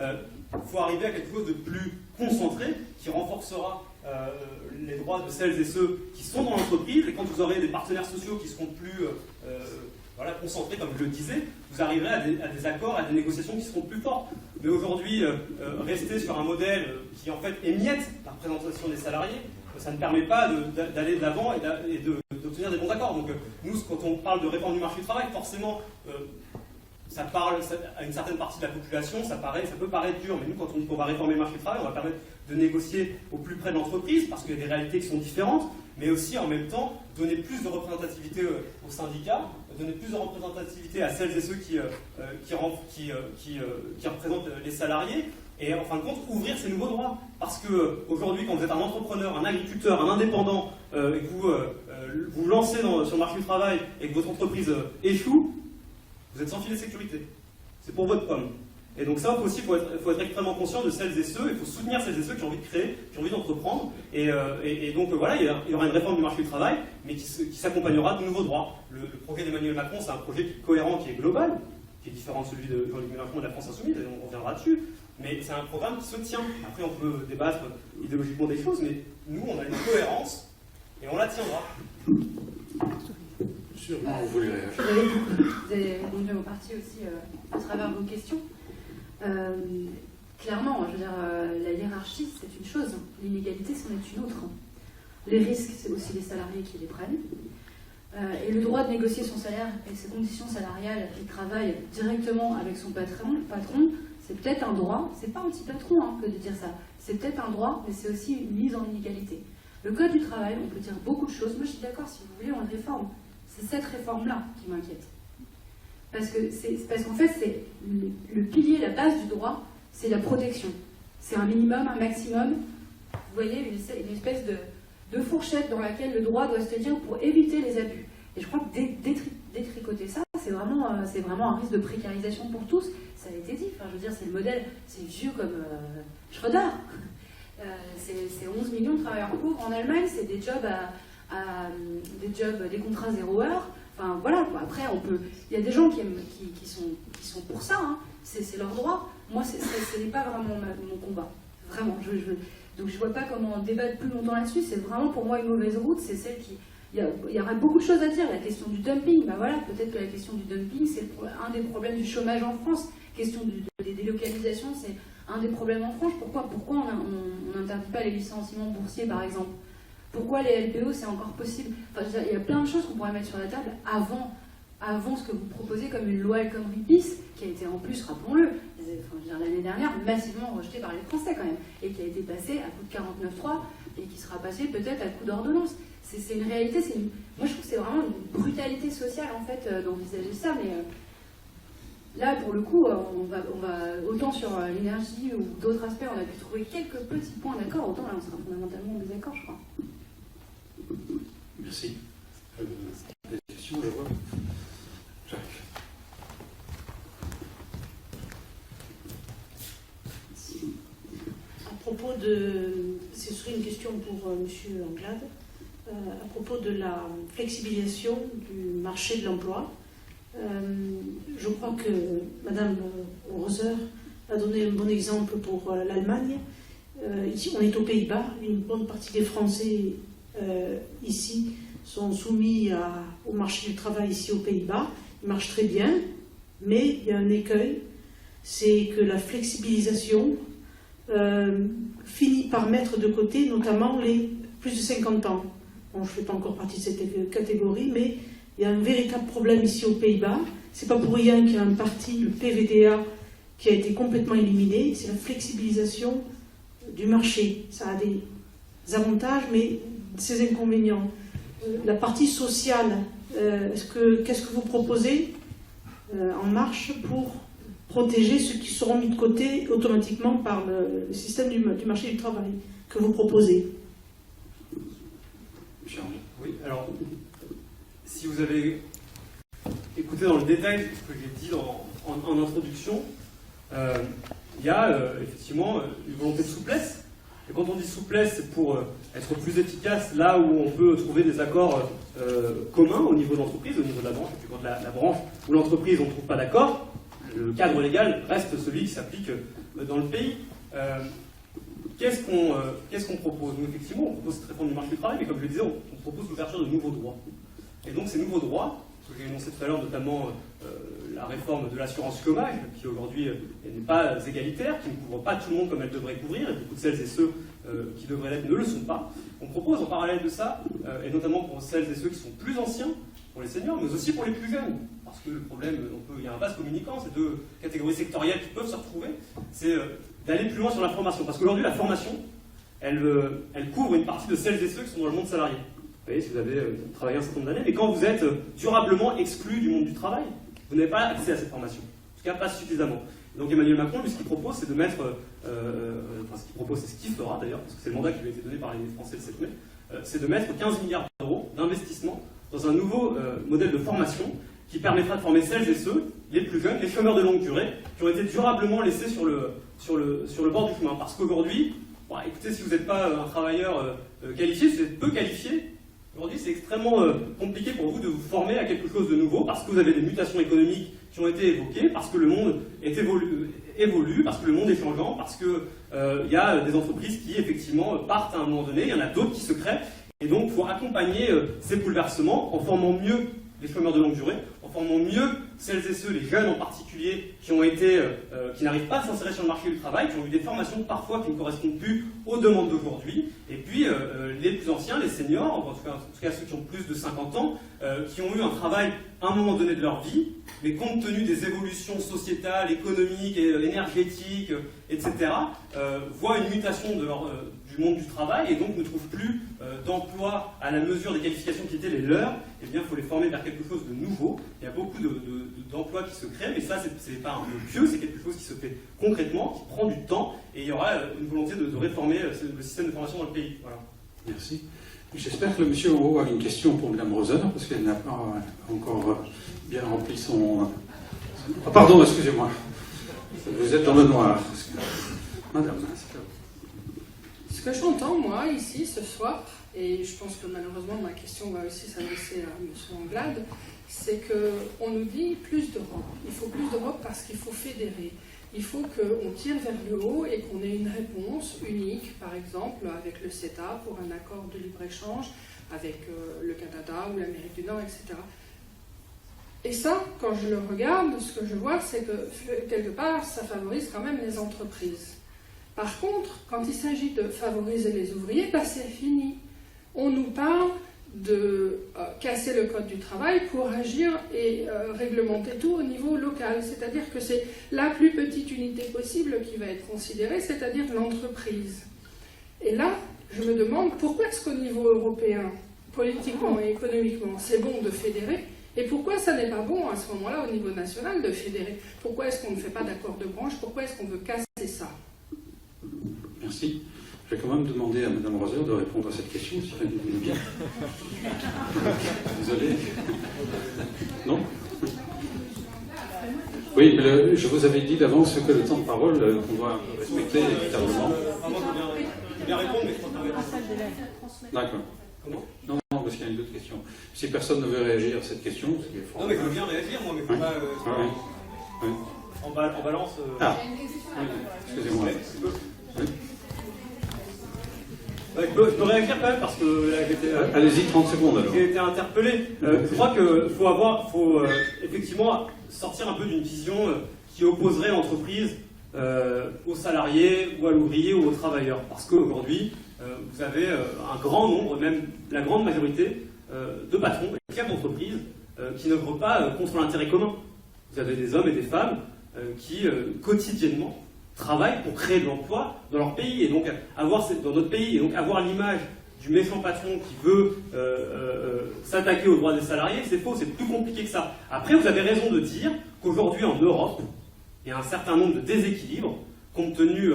Il faut arriver à quelque chose de plus concentré qui renforcera les droits de celles et ceux qui sont dans l'entreprise. Et quand vous aurez des partenaires sociaux qui seront plus concentrés, comme je le disais, vous arriverez à des accords, à des négociations qui seront plus fortes. Mais aujourd'hui, rester sur un modèle qui en fait émiette la représentation des salariés, ça ne permet pas d'aller de l'avant et d'obtenir des bons accords. Donc nous, quand on parle de réforme du marché du travail, forcément, ça parle à une certaine partie de la population, ça peut paraître dur, mais nous, quand on dit qu'on va réformer le marché du travail, on va permettre de négocier au plus près de l'entreprise, parce qu'il y a des réalités qui sont différentes, mais aussi en même temps donner plus de représentativité aux syndicats, donner plus de représentativité à celles et ceux qui représentent les salariés, et en fin de compte, ouvrir ces nouveaux droits. Parce qu'aujourd'hui, quand vous êtes un entrepreneur, un agriculteur, un indépendant, et que vous vous lancez sur le marché du travail et que votre entreprise échoue, vous êtes sans filet de sécurité. C'est pour votre pomme. Et donc ça aussi, il faut être extrêmement conscient de celles et ceux, il faut soutenir celles et ceux qui ont envie de créer, qui ont envie d'entreprendre. Et donc voilà, il y aura une réforme du marché du travail, mais qui s'accompagnera de nouveaux droits. Le projet d'Emmanuel Macron, c'est un projet qui est cohérent, qui est global, qui est différent de celui de Jean-Luc Mélenchon et de la France Insoumise, et on reviendra dessus. Mais c'est un programme qui se tient. Après, on peut débattre idéologiquement des choses, mais nous, on a une cohérence, et on la tiendra. Sûrement, vous voulez réagir. Vous avez répondu aux parties aussi à travers vos questions. Clairement, je veux dire, la hiérarchie, c'est une chose, l'inégalité, c'en est une autre. Les risques, c'est aussi les salariés qui les prennent. Et le droit de négocier son salaire et ses conditions salariales et travail directement avec son patron, c'est peut-être un droit, c'est pas anti-patron que de dire ça, c'est peut-être un droit, mais c'est aussi une mise en inégalité. Le code du travail, on peut dire beaucoup de choses. Moi, je suis d'accord, si vous voulez, on le réforme. C'est cette réforme-là qui m'inquiète. Parce qu'en fait, c'est le pilier, la base du droit, c'est la protection. C'est un minimum, un maximum. Vous voyez, une espèce de fourchette dans laquelle le droit doit se tenir pour éviter les abus. Et je crois que détricoter ça, c'est vraiment un risque de précarisation pour tous. Ça a été dit. Enfin, je veux dire, c'est le modèle, c'est vieux comme Schröder. C'est 11 millions de travailleurs pauvres en Allemagne, c'est des jobs des contrats 0 heure. Enfin voilà, quoi. Après il y a des gens qui sont pour ça, c'est leur droit. Moi, ce n'est pas vraiment mon combat. Vraiment, Donc je ne vois pas comment débattre plus longtemps là-dessus. C'est vraiment pour moi une mauvaise route. C'est celle qui... Il y aura beaucoup de choses à dire. La question du dumping, ben voilà, peut-être que la question du dumping, c'est un des problèmes du chômage en France. La question des délocalisations, c'est un des problèmes en France. Pourquoi on n'interdit pas les licenciements boursiers, par exemple? Pourquoi les LPO, c'est encore possible? Enfin, il y a plein de choses qu'on pourrait mettre sur la table avant ce que vous proposez comme une loi El Khomri bis, qui a été en plus, rappelons-le, l'année dernière, massivement rejetée par les Français quand même, et qui a été passée à coup de 49.3, et qui sera passée peut-être à coup d'ordonnance. C'est une réalité, moi je trouve que c'est vraiment une brutalité sociale en fait d'envisager ça, mais là pour le coup, on va autant sur l'énergie ou d'autres aspects, on a pu trouver quelques petits points d'accord, autant là on sera fondamentalement en désaccord, je crois. Merci. Des questions, je vois. Jacques. À propos de... Ce serait une question pour M. Anglade. À propos de la flexibilisation du marché de l'emploi. Je crois que Mme Roser a donné un bon exemple pour l'Allemagne. Ici, on est aux Pays-Bas. Une bonne partie des Français ici sont soumis au marché du travail ici aux Pays-Bas. Il marche très bien, mais il y a un écueil, c'est que la flexibilisation finit par mettre de côté notamment les plus de 50 ans. Bon, je ne fais pas encore partie de cette catégorie, mais il y a un véritable problème ici aux Pays-Bas. C'est pas pour rien qu'il y a un parti, le PVDA, qui a été complètement éliminé. C'est la flexibilisation du marché. Ça a des avantages, mais ses inconvénients. La partie sociale, qu'est-ce que vous proposez En Marche pour protéger ceux qui seront mis de côté automatiquement par le système du marché du travail que vous proposez? Oui, alors, si vous avez écouté dans le détail ce que j'ai dit en introduction, il y a effectivement une volonté de souplesse. Et quand on dit souplesse, c'est pour être plus efficace là où on peut trouver des accords communs au niveau de l'entreprise, au niveau de la branche. Et puis quand la branche ou l'entreprise, on ne trouve pas d'accord, le cadre légal reste celui qui s'applique dans le pays. Qu'est-ce qu'on propose? Nous, effectivement, on propose cette réforme du marché du travail, mais comme je le disais, on propose l'ouverture de nouveaux droits. Et donc ces nouveaux droits, ce que j'ai énoncé tout à l'heure, notamment la réforme de l'assurance chômage, qui aujourd'hui n'est pas égalitaire, qui ne couvre pas tout le monde comme elle devrait couvrir, et beaucoup de celles et ceux qui devraient l'être ne le sont pas. On propose en parallèle de ça, et notamment pour celles et ceux qui sont plus anciens, pour les seniors, mais aussi pour les plus jeunes. Parce que le problème, il y a un vase communicant, ces deux catégories sectorielles qui peuvent se retrouver, c'est d'aller plus loin sur la formation. Parce qu'aujourd'hui, la formation, elle couvre une partie de celles et ceux qui sont dans le monde salarié. Vous voyez, si vous avez travaillé un certain nombre d'années, mais quand vous êtes durablement exclu du monde du travail, vous n'avez pas accès à cette formation. En tout cas, pas suffisamment. Donc Emmanuel Macron, lui, ce qu'il propose, c'est de mettre... ce qu'il propose, c'est ce qu'il fera d'ailleurs, parce que c'est le mandat qui lui a été donné par les Français le 7 mai, c'est de mettre 15 milliards d'euros d'investissement dans un nouveau modèle de formation qui permettra de former celles et ceux, les plus jeunes, les chômeurs de longue durée, qui ont été durablement laissés sur le bord du chemin. Parce qu'aujourd'hui, bon, écoutez, si vous n'êtes pas un travailleur qualifié, si vous êtes peu qualifié, aujourd'hui c'est extrêmement compliqué pour vous de vous former à quelque chose de nouveau, parce que vous avez des mutations économiques qui ont été évoquées, parce que le monde évolue, parce que le monde est changeant, parce qu'il y a des entreprises qui effectivement partent à un moment donné, il y en a d'autres qui se créent, et donc il faut accompagner ces bouleversements en formant mieux les chômeurs de longue durée, en formant mieux celles et ceux, les jeunes en particulier, qui n'arrivent pas à s'insérer sur le marché du travail, qui ont eu des formations parfois qui ne correspondent plus aux demandes d'aujourd'hui, et puis les plus anciens, les seniors, en tout cas ceux qui ont plus de 50 ans, qui ont eu un travail à un moment donné de leur vie, mais compte tenu des évolutions sociétales, économiques, énergétiques, etc., voient une mutation du monde du travail et donc ne trouvent plus d'emploi à la mesure des qualifications qui étaient les leurs. Eh bien, il faut les former vers quelque chose de nouveau. Il y a beaucoup d'emplois qui se créent, mais ça, c'est pas un vœu pieux, c'est quelque chose qui se fait concrètement, qui prend du temps, et il y aura une volonté de réformer le système de formation dans le pays. Voilà. Merci. J'espère que le monsieur en haut a une question pour Mme Roser, parce qu'elle n'a pas encore bien rempli son... Ah, pardon, excusez-moi. Vous êtes dans le noir. Madame, c'est à vous. Ce que j'entends, moi, ici, ce soir, et je pense que malheureusement ma question va aussi s'adresser à M. Anglade, c'est qu'on nous dit plus d'Europe. Il faut plus d'Europe parce qu'il faut fédérer. Il faut qu'on tire vers le haut et qu'on ait une réponse unique, par exemple avec le CETA pour un accord de libre-échange avec le Canada ou l'Amérique du Nord, etc. Et ça, quand je le regarde, ce que je vois, c'est que quelque part, ça favorise quand même les entreprises. Par contre, quand il s'agit de favoriser les ouvriers, c'est fini. On nous parle de casser le code du travail pour agir et réglementer tout au niveau local. C'est-à-dire que c'est la plus petite unité possible qui va être considérée, c'est-à-dire l'entreprise. Et là, je me demande pourquoi est-ce qu'au niveau européen, politiquement et économiquement, c'est bon de fédérer, et pourquoi ça n'est pas bon à ce moment-là au niveau national de fédérer? Pourquoi est-ce qu'on ne fait pas d'accord de branche? Pourquoi est-ce qu'on veut casser ça? Merci. Je vais quand même demander à Mme Roser de répondre à cette question, si elle vous bien. Désolé. Non? Oui, mais je vous avais dit d'avance que le temps de parole, qu'on doit respecter équitablement. Je vais bien répondre, mais je crois qu'on va... D'accord. Comment? Non, parce qu'il y a une autre question. Si personne ne veut réagir à cette question, c'est fort. Non, mais je veux bien réagir, moi, mais il ne faut pas... Oui. En balance... Ah, oui. Excusez-moi. Oui. Je peux réagir quand même parce que là, j'étais... Allez-y, 30 secondes alors. J'ai été interpellé. Je crois qu'il faut effectivement sortir un peu d'une vision qui opposerait l'entreprise aux salariés ou à l'ouvrier ou aux travailleurs. Parce qu'aujourd'hui, vous avez un grand nombre, même la grande majorité de patrons et de chefs d'entreprise qui n'œuvrent pas contre l'intérêt commun. Vous avez des hommes et des femmes qui quotidiennement travaillent pour créer de l'emploi dans leur pays et donc dans notre pays et donc avoir l'image du méchant patron qui veut s'attaquer aux droits des salariés, c'est faux, c'est plus compliqué que ça. Après, vous avez raison de dire qu'aujourd'hui en Europe, il y a un certain nombre de déséquilibres compte tenu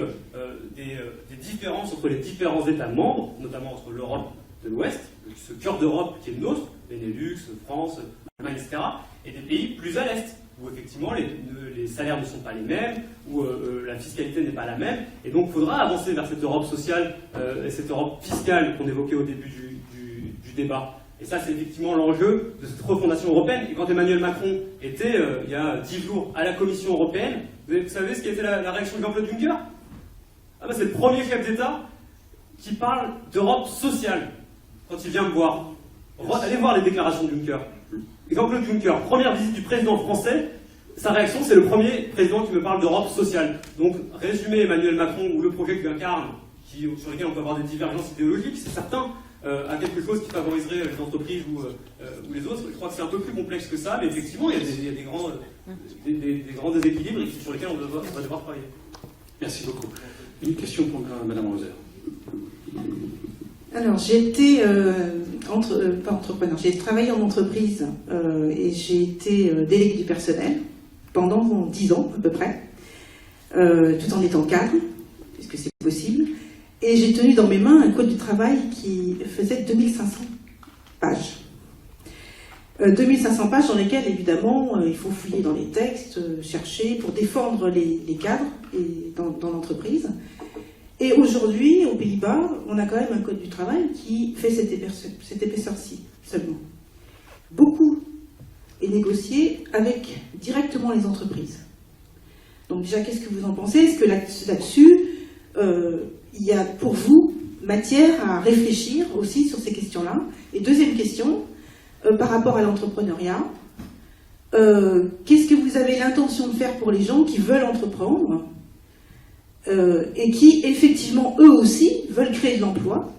des différences entre les différents États membres, notamment entre l'Europe de l'Ouest, ce cœur d'Europe qui est le nôtre, Benelux, France, Allemagne, etc., et des pays plus à l'Est, où effectivement les salaires ne sont pas les mêmes, où la fiscalité n'est pas la même, et donc il faudra avancer vers cette Europe sociale et cette Europe fiscale qu'on évoquait au début du débat. Et ça, c'est effectivement l'enjeu de cette refondation européenne. Et quand Emmanuel Macron était, il y a 10 jours, à la Commission européenne, vous savez ce qui a été la réaction de Jean-Claude Juncker? C'est le premier chef d'État qui parle d'Europe sociale quand il vient me voir. Allez voir les déclarations de Juncker. Jean-Claude Juncker, première visite du président français, sa réaction, c'est le premier président qui me parle d'Europe sociale. Donc, résumer Emmanuel Macron ou le projet qu'il incarne, sur lequel on peut avoir des divergences idéologiques, c'est certain, à quelque chose qui favoriserait les entreprises ou les autres. Je crois que c'est un peu plus complexe que ça, mais effectivement, il y a des grands déséquilibres sur lesquels on va devoir travailler. Merci beaucoup. Une question pour Mme Roser. Alors, j'ai été pas entrepreneur, j'ai travaillé en entreprise et j'ai été déléguée du personnel pendant 10 ans à peu près, tout en étant cadre, puisque c'est possible. Et j'ai tenu dans mes mains un code du travail qui faisait 2500 pages. 2500 pages dans lesquelles, évidemment, il faut fouiller dans les textes, chercher pour défendre les cadres et dans l'entreprise. Et aujourd'hui, aux Pays-Bas, on a quand même un code du travail qui fait cette épaisseur-ci seulement. Beaucoup est négocié avec directement les entreprises. Donc déjà, qu'est-ce que vous en pensez? Est-ce que là-dessus, il y a pour vous matière à réfléchir aussi sur ces questions-là? Et deuxième question, par rapport à l'entrepreneuriat, qu'est-ce que vous avez l'intention de faire pour les gens qui veulent entreprendre et qui, effectivement, eux aussi, veulent créer de l'emploi,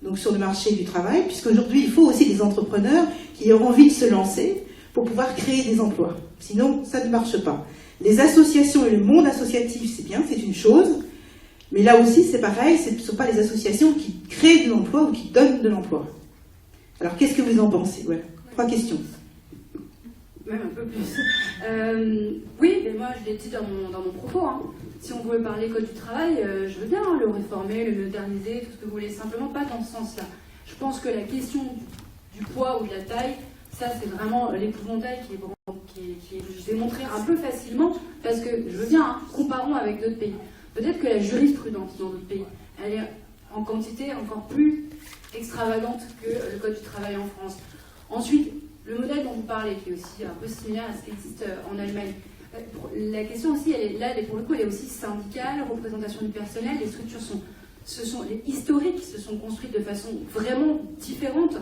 donc sur le marché du travail, puisqu'aujourd'hui, il faut aussi des entrepreneurs qui ont envie de se lancer pour pouvoir créer des emplois. Sinon, ça ne marche pas. Les associations et le monde associatif, c'est bien, c'est une chose, mais là aussi, c'est pareil, ce ne sont pas les associations qui créent de l'emploi ou qui donnent de l'emploi. Alors, qu'est-ce que vous en pensez? Voilà. 3 questions. Même un peu plus. Oui, mais moi je l'ai dit dans mon propos. Hein. Si on pouvait parler code du travail, je veux bien le réformer, le moderniser, tout ce que vous voulez, simplement pas dans ce sens-là. Je pense que la question du poids ou de la taille, ça c'est vraiment l'épouvantail qui est démontré un peu facilement, parce que je veux bien, hein, comparons avec d'autres pays. Peut-être que la jurisprudence dans d'autres pays, elle est en quantité encore plus extravagante que le code du travail en France. Ensuite, le modèle dont vous parlez, qui est aussi un peu similaire à ce qui existe en Allemagne, La question aussi, pour le coup, elle est aussi syndicale, représentation du personnel. Les structures les historiques se sont construites de façon vraiment différente.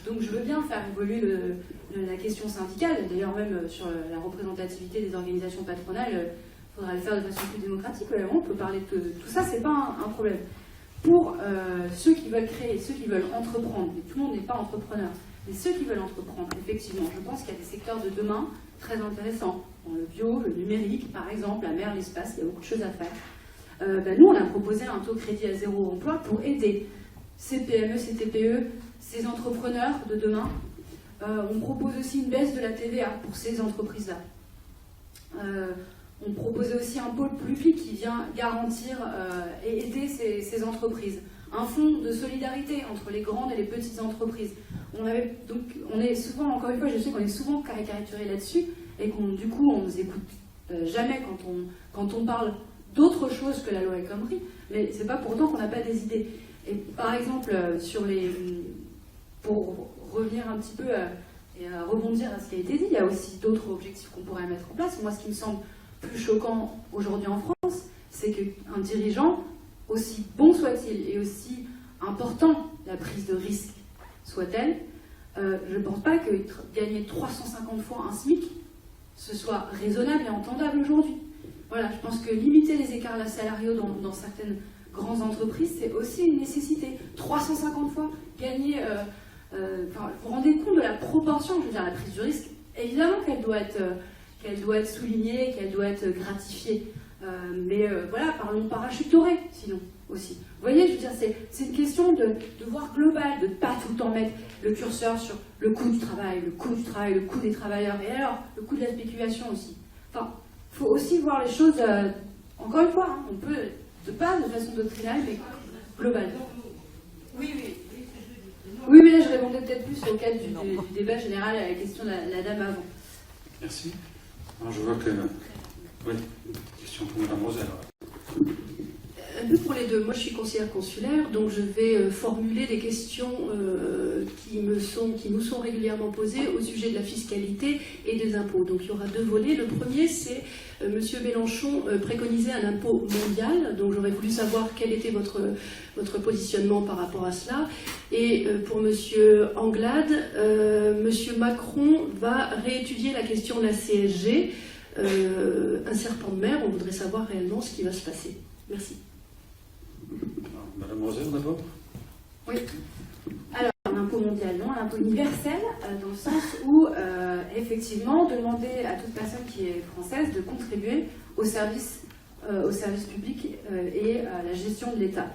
Donc je veux bien faire évoluer la question syndicale. D'ailleurs, même sur la représentativité des organisations patronales, il faudra le faire de façon plus démocratique. On peut parler de tout ça, c'est pas un problème. Pour ceux qui veulent créer, ceux qui veulent entreprendre, mais tout le monde n'est pas entrepreneur, mais ceux qui veulent entreprendre, effectivement, je pense qu'il y a des secteurs de demain très intéressants. Dans le bio, le numérique, par exemple, la mer, l'espace, il y a beaucoup de choses à faire. Nous, on a proposé un taux crédit à 0 emploi pour aider ces PME, ces TPE, ces entrepreneurs de demain. On propose aussi une baisse de la TVA pour ces entreprises-là. On propose aussi un pôle public qui vient garantir et aider ces entreprises. Un fonds de solidarité entre les grandes et les petites entreprises. On est souvent, encore une fois, je sais qu'on est souvent caricaturé là-dessus et du coup, on ne nous écoute jamais quand on parle d'autre chose que la loi El Khomri, mais c'est pas pourtant qu'on n'a pas des idées. Et par exemple, pour revenir un petit peu et rebondir à ce qui a été dit, il y a aussi d'autres objectifs qu'on pourrait mettre en place. Moi, ce qui me semble plus choquant aujourd'hui en France, c'est qu'un dirigeant, aussi bon soit-il et aussi important la prise de risque soit-elle, je ne pense pas que gagner 350 fois un SMIC, ce soit raisonnable et entendable aujourd'hui. Voilà, je pense que limiter les écarts salariaux dans certaines grandes entreprises, c'est aussi une nécessité. 350 fois gagner... vous vous rendez compte de la proportion, je veux dire, la prise du risque, évidemment qu'elle doit être soulignée, qu'elle doit être gratifiée. Mais voilà, parlons parachute doré, sinon, aussi. Vous voyez, je veux dire, c'est une question de voir global, de ne pas tout le temps mettre le curseur sur le coût du travail, le coût des travailleurs, et alors, le coût de la spéculation aussi. Enfin, il faut aussi voir les choses, encore une fois, hein, on peut, pas de façon doctrinale, mais globale. Oui, mais là, je répondais peut-être plus au cadre du débat général à la question de la dame avant. Merci. Alors, je vois que... Oui, question pour Mme Roser. Un peu pour les deux. Moi, je suis conseillère consulaire, donc je vais formuler des questions qui nous sont régulièrement posées au sujet de la fiscalité et des impôts. Donc, il y aura deux volets. Le premier, c'est M. Mélenchon préconisait un impôt mondial. Donc, j'aurais voulu savoir quel était votre positionnement par rapport à cela. Et pour M. Anglade, M. Macron va réétudier la question de la CSG. Un serpent de mer, on voudrait savoir réellement ce qui va se passer. Merci. Madame Roser, d'abord. Oui. Alors, un impôt mondial, non, un impôt universel, dans le sens où, effectivement, demander à toute personne qui est française de contribuer au service public et à la gestion de l'État.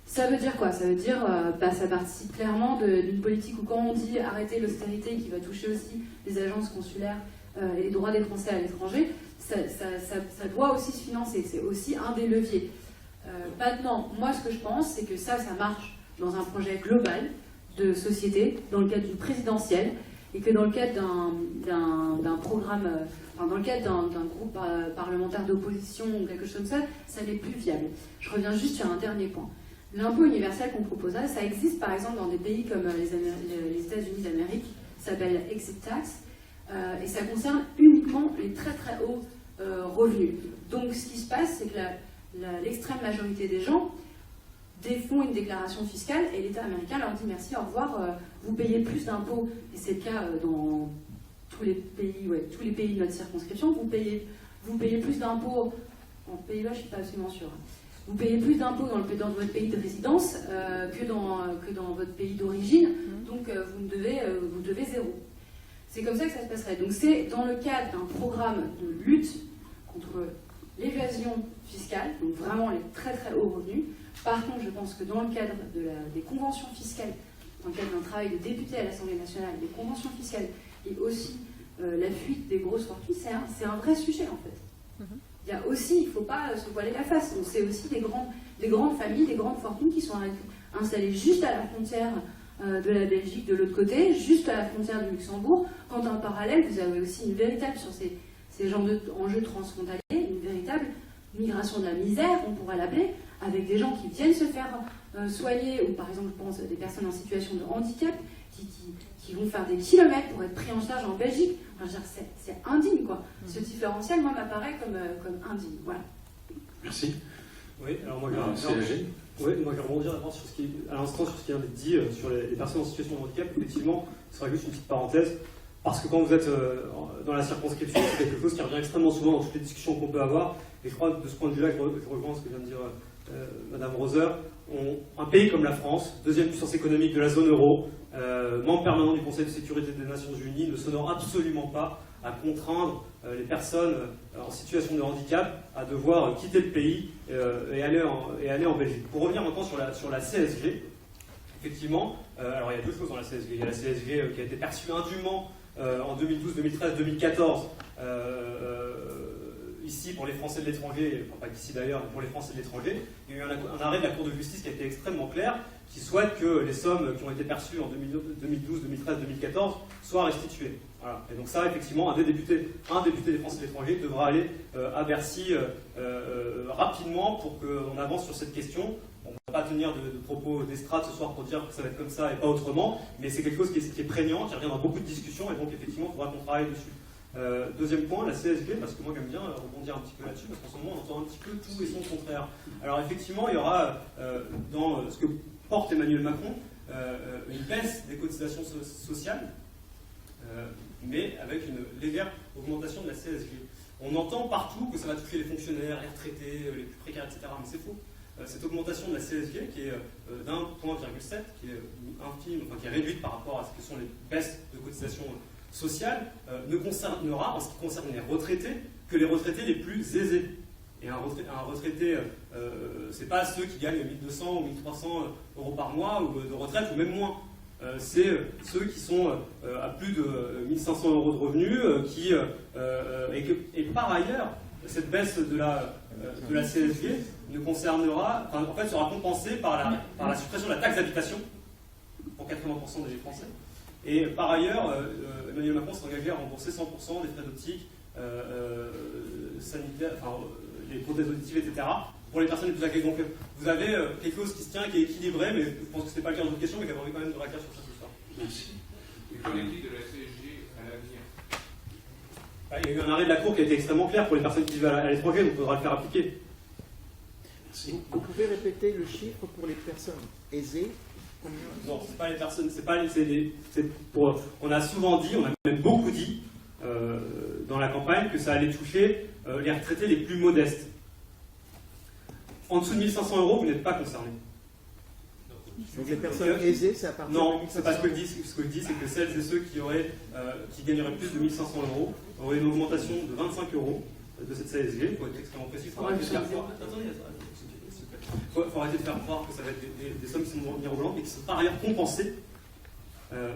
Ça veut dire quoi? Ça veut dire, ça participe clairement d'une politique où, quand on dit arrêter l'austérité qui va toucher aussi les agences consulaires et les droits des Français à l'étranger, ça doit aussi se financer. C'est aussi un des leviers. Maintenant, moi, ce que je pense, c'est que ça marche dans un projet global de société, dans le cadre du présidentiel, et que dans le cadre d'un programme, dans le cadre d'un groupe parlementaire d'opposition ou quelque chose comme ça n'est plus viable. Je reviens juste sur un dernier point. L'impôt universel qu'on proposerait, ça existe par exemple dans des pays comme les États-Unis d'Amérique, ça s'appelle Exit Tax, et ça concerne uniquement les très très hauts revenus. Donc ce qui se passe, c'est que l'extrême majorité des gens défont une déclaration fiscale et l'État américain leur dit merci, au revoir, vous payez plus d'impôts, et c'est le cas dans tous les pays de notre circonscription, vous payez plus d'impôts, en Pays-Bas je ne suis pas absolument sûre, vous payez plus d'impôts dans votre pays de résidence que dans votre pays d'origine, donc vous devez zéro. C'est comme ça que ça se passerait. Donc c'est dans le cadre d'un programme de lutte contre l'évasion fiscale, donc vraiment les très très hauts revenus. Par contre, je pense que dans le cadre des conventions fiscales, dans le cadre d'un travail de député à l'Assemblée nationale, des conventions fiscales et aussi la fuite des grosses fortunes, c'est un vrai sujet en fait. Il y a aussi, il ne faut pas se voiler la face, c'est aussi des grandes familles, des grandes fortunes qui sont installées juste à la frontière de la Belgique, de l'autre côté, juste à la frontière du Luxembourg, quand en parallèle, vous avez aussi une véritable, sur ces genres d'enjeux transfrontaliers, une véritable migration de la misère, on pourrait l'appeler, avec des gens qui viennent se faire soigner, ou par exemple, je pense à des personnes en situation de handicap qui vont faire des kilomètres pour être pris en charge en Belgique. Enfin, c'est indigne, quoi. Ce différentiel, moi, m'apparaît comme indigne. Voilà. Merci. Oui, alors moi, je vais rebondir d'abord sur à l'instant sur ce qui vient d'être dit sur les personnes en situation de handicap. Effectivement, ce sera juste une petite parenthèse, parce que quand vous êtes dans la circonscription, c'est quelque chose qui revient extrêmement souvent dans toutes les discussions qu'on peut avoir. Et je crois que de ce point de vue-là, je rejoins ce que vient de dire Madame Roser, un pays comme la France, deuxième puissance économique de la zone euro, membre permanent du Conseil de sécurité des Nations Unies, ne s'honore absolument pas à contraindre les personnes en situation de handicap à devoir quitter le pays et aller en Belgique. Pour revenir maintenant sur la CSG, effectivement, alors il y a deux choses dans la CSG. Il y a la CSG qui a été perçue indûment en 2012, 2013, 2014, ici pour les Français de l'étranger, enfin pas qu'ici d'ailleurs, mais pour les Français de l'étranger. Il y a eu un arrêt de la Cour de justice qui a été extrêmement clair, qui souhaite que les sommes qui ont été perçues en 2012, 2013, 2014 soient restituées. Voilà. Et donc ça, effectivement, un député des Français de l'étranger devra aller à Bercy rapidement pour qu'on avance sur cette question. On ne va pas tenir de propos d'estrade ce soir pour dire que ça va être comme ça et pas autrement, mais c'est quelque chose qui est prégnant, qui revient dans beaucoup de discussions, et donc effectivement, il faudra qu'on travaille dessus. Deuxième point, la CSG, parce que moi j'aime bien rebondir un petit peu là-dessus, parce qu'en ce moment on entend un petit peu tout et son contraire. Alors effectivement, il y aura dans ce que porte Emmanuel Macron une baisse des cotisations sociales, mais avec une légère augmentation de la CSG. On entend partout que ça va toucher les fonctionnaires, les retraités, les plus précaires, etc. Mais c'est faux. Cette augmentation de la CSG, qui est d'un point 0,7, qui est infime, enfin qui est réduite par rapport à ce que sont les baisses de cotisations sociales, ne concernera, en ce qui concerne les retraités, que les retraités les plus aisés. Et un retraité, c'est pas ceux qui gagnent 1200 ou 1300 euros par mois ou de retraite, ou même moins. C'est ceux qui sont à plus de 1500 euros de revenus, et par ailleurs, cette baisse de la CSG ne concernera, enfin, en fait, sera compensée par la suppression de la taxe d'habitation pour 80% des Français. Et par ailleurs, Emmanuel Macron s'est engagé à rembourser 100% des frais d'optique, sanitaires, enfin, les prothèses auditives, etc., pour les personnes les plus accueillies. Donc vous avez quelque chose qui se tient, qui est équilibré, mais je pense que ce n'est pas le cœur de votre question, mais j'avais envie quand même de racler sur cette histoire. Merci. Et qu'en est-il de la CSG à l'avenir? Il y a eu un arrêt de la Cour qui a été extrêmement clair pour les personnes qui vivent à l'étranger, donc il faudra le faire appliquer. Merci. Vous pouvez répéter le chiffre pour les personnes aisées? Non, c'est pas les personnes, on a souvent dit, on a même beaucoup dit dans la campagne que ça allait toucher les retraités les plus modestes. En dessous de 1500 euros, vous n'êtes pas concerné. Donc les personnes aisées, c'est à partir de 1500 euros. Non, c'est pas ce que je dis. Ce que je dis, c'est que celles et ceux qui gagneraient plus de 1500 euros auraient une augmentation de 25 euros de cette CSG. Il faut être extrêmement précis. Il faut arrêter de faire croire. Faut arrêter de faire croire que ça va être des sommes qui sont mirobolantes et qui sont par ailleurs compensées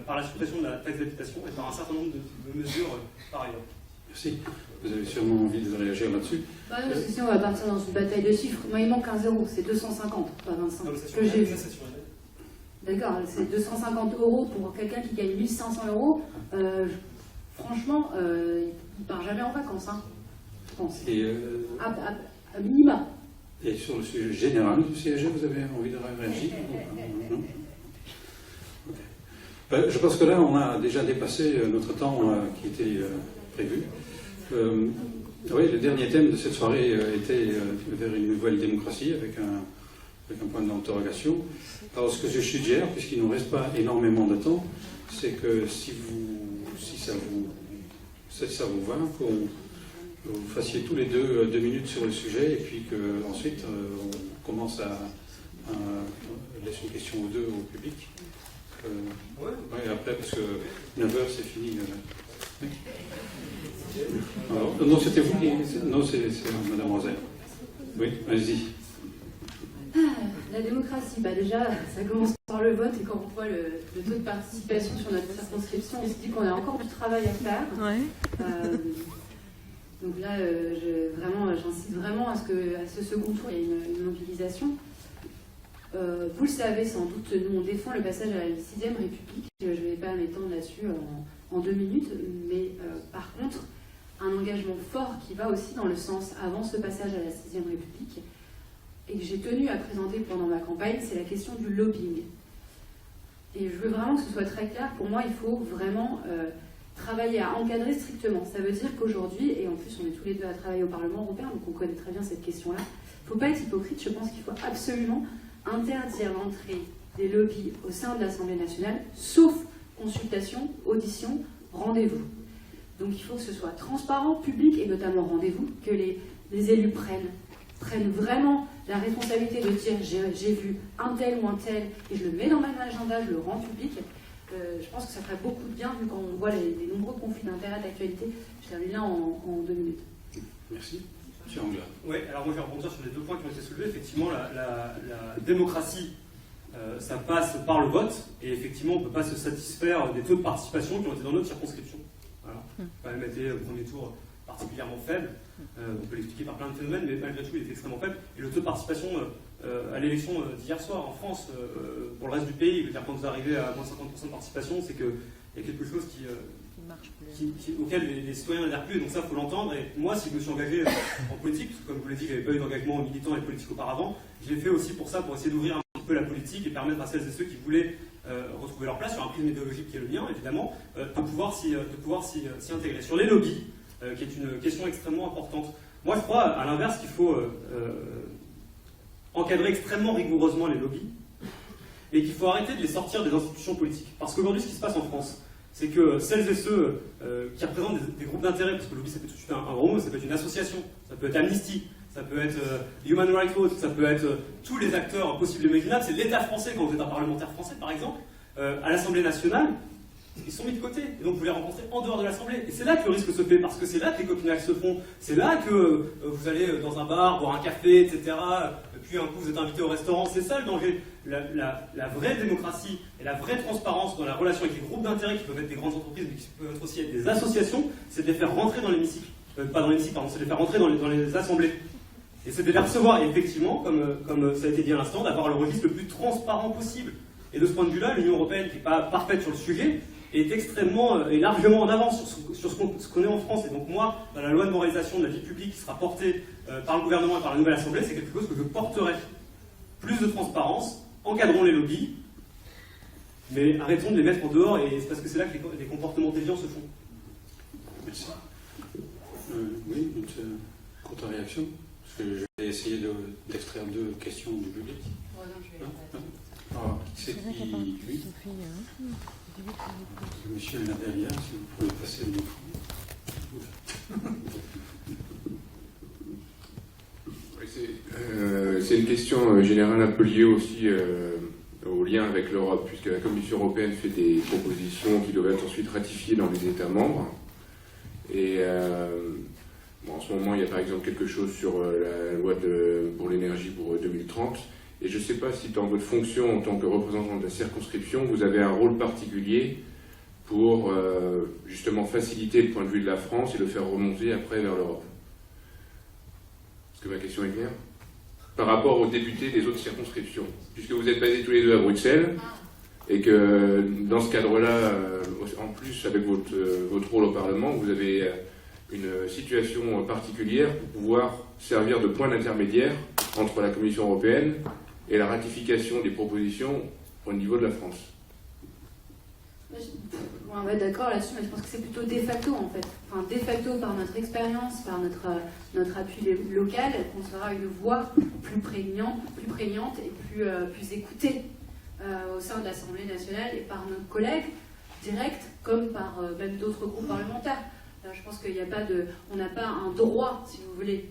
par la suppression de la taxe d'habitation et par un certain nombre de mesures par ailleurs. Merci. Vous avez sûrement envie de réagir là-dessus. Parce que sinon on va partir dans une bataille de chiffres. Moi il manque un zéro, c'est 250, pas 25. Non, que j'ai vu. D'accord, c'est 250 euros pour quelqu'un qui gagne 1500 euros. Franchement, il part jamais en vacances, hein, je pense. Et, à minima. Et sur le sujet général du CSG, vous avez envie de réagir? Non? Okay. Je pense que là, on a déjà dépassé notre temps qui était prévu. Oui, le dernier thème de cette soirée était vers une nouvelle démocratie, avec un point d'interrogation. Alors, ce que je suggère, puisqu'il ne nous reste pas énormément de temps, c'est que si ça vous va, qu'on vous fassiez tous les deux 2 minutes sur le sujet, et puis qu'ensuite on commence à laisser une question ou deux au public. Ouais, après, parce que 9h c'est fini. Oui. Alors, non, c'était vous qui... Non, c'est Madame Roser. Oui, allez-y. La démocratie, déjà, ça commence par le vote, et quand on voit le taux de participation sur notre circonscription, on se dit qu'on a encore du travail à faire. Ouais. Donc là, j'insiste vraiment à ce second tour, il y a une mobilisation. Vous le savez sans doute, nous on défend le passage à la 6ème République. Je ne vais pas m'étendre là-dessus en 2 minutes, mais par contre, un engagement fort qui va aussi dans le sens, avant ce passage à la 6ème République, et que j'ai tenu à présenter pendant ma campagne, c'est la question du lobbying. Et je veux vraiment que ce soit très clair. Pour moi, il faut vraiment travailler à encadrer strictement. Ça veut dire qu'aujourd'hui, et en plus on est tous les deux à travailler au Parlement européen, donc on connaît très bien cette question-là, il ne faut pas être hypocrite. Je pense qu'il faut absolument interdire l'entrée des lobbies au sein de l'Assemblée nationale, sauf consultation, audition, rendez-vous. Donc il faut que ce soit transparent, public, et notamment rendez-vous, que les élus prennent vraiment la responsabilité de dire j'ai vu un tel ou un tel, et je le mets dans mon agenda, je le rends public. Je pense que ça ferait beaucoup de bien, vu qu'on voit les nombreux conflits d'intérêts d'actualité. Je termine là en 2 minutes. Merci. Monsieur Anglade. Oui, alors moi je vais rebondir sur les 2 points qui ont été soulevés. Effectivement, la démocratie, ça passe par le vote, et effectivement, on ne peut pas se satisfaire des taux de participation qui ont été dans notre circonscription. Voilà. Ça a quand même été, au premier tour, particulièrement faible. On peut l'expliquer par plein de phénomènes, mais malgré tout, il était extrêmement faible. Et le taux de participation à l'élection d'hier soir en France, pour le reste du pays, dire, quand vous arrivez à moins 50% de participation, c'est qu'il y a quelque chose auquel les citoyens n'adhèrent plus, et donc ça, il faut l'entendre. Et moi, si je me suis engagé en politique, parce que comme je vous l'ai dit, je n'avais pas eu d'engagement militant et politique auparavant, je l'ai fait aussi pour ça, pour essayer d'ouvrir un petit peu la politique et permettre à celles et ceux qui voulaient retrouver leur place sur un prisme idéologique qui est le mien, évidemment, de pouvoir s'y intégrer. Sur les lobbies, qui est une question extrêmement importante, moi je crois à l'inverse qu'il faut encadrer extrêmement rigoureusement les lobbies, et qu'il faut arrêter de les sortir des institutions politiques. Parce qu'aujourd'hui, ce qui se passe en France, c'est que celles et ceux qui représentent des groupes d'intérêt, parce que le lobby ça peut être tout de suite un gros mot, ça peut être une association, ça peut être Amnesty, ça peut être Human Rights Watch, ça peut être tous les acteurs possibles et imaginables, c'est l'État français, quand vous êtes un parlementaire français par exemple, à l'Assemblée nationale, ils sont mis de côté, et donc vous les rencontrez en dehors de l'Assemblée. Et c'est là que le risque se fait, parce que c'est là que les copinages se font, c'est là que vous allez dans un bar, boire un café, etc., et puis un coup vous êtes invité au restaurant, c'est ça le danger. La vraie démocratie et la vraie transparence dans la relation avec les groupes d'intérêt, qui peuvent être des grandes entreprises, mais qui peuvent être aussi être des associations, c'est de les faire rentrer dans l'hémicycle. Pas dans l'hémicycle, pardon, c'est de les faire rentrer dans les assemblées. Et c'est de les recevoir, et effectivement, comme ça a été dit à l'instant, d'avoir le registre le plus transparent possible. Et de ce point de vue-là, l'Union européenne, qui n'est pas parfaite sur le sujet, est extrêmement et largement en avance sur ce qu'on est en France. Et donc moi, dans la loi de moralisation de la vie publique qui sera portée par le gouvernement et par la nouvelle Assemblée, c'est quelque chose que je porterai. Plus de transparence, encadrons les lobbies, mais arrêtons de les mettre en dehors, et c'est parce que c'est là que les comportements déviants se font. Merci. Oui, une courte réaction, parce que je vais essayer d'extraire 2 questions du public. C'est qui, lui? Monsieur là derrière, si vous pouvez passer le micro. C'est une question générale un peu liée aussi au lien avec l'Europe, puisque la Commission européenne fait des propositions qui doivent être ensuite ratifiées dans les États membres. Et en ce moment, il y a par exemple quelque chose sur la loi pour l'énergie pour 2030. Et je ne sais pas si dans votre fonction en tant que représentant de la circonscription, vous avez un rôle particulier pour justement faciliter le point de vue de la France et le faire remonter après vers l'Europe. Est-ce que ma question est claire? Par rapport aux députés des autres circonscriptions, puisque vous êtes basés tous les deux à Bruxelles, et que dans ce cadre-là, en plus avec votre rôle au Parlement, vous avez une situation particulière pour pouvoir servir de point d'intermédiaire entre la Commission européenne et la ratification des propositions au niveau de la France. On va être d'accord là-dessus, mais je pense que c'est plutôt de facto en fait. Enfin, de facto par notre expérience, par notre appui local, qu'on sera une voix plus prégnante et plus écoutée au sein de l'Assemblée nationale et par nos collègues directs, comme par même d'autres groupes parlementaires. Je pense qu'il n'y a pas on n'a pas un droit, si vous voulez,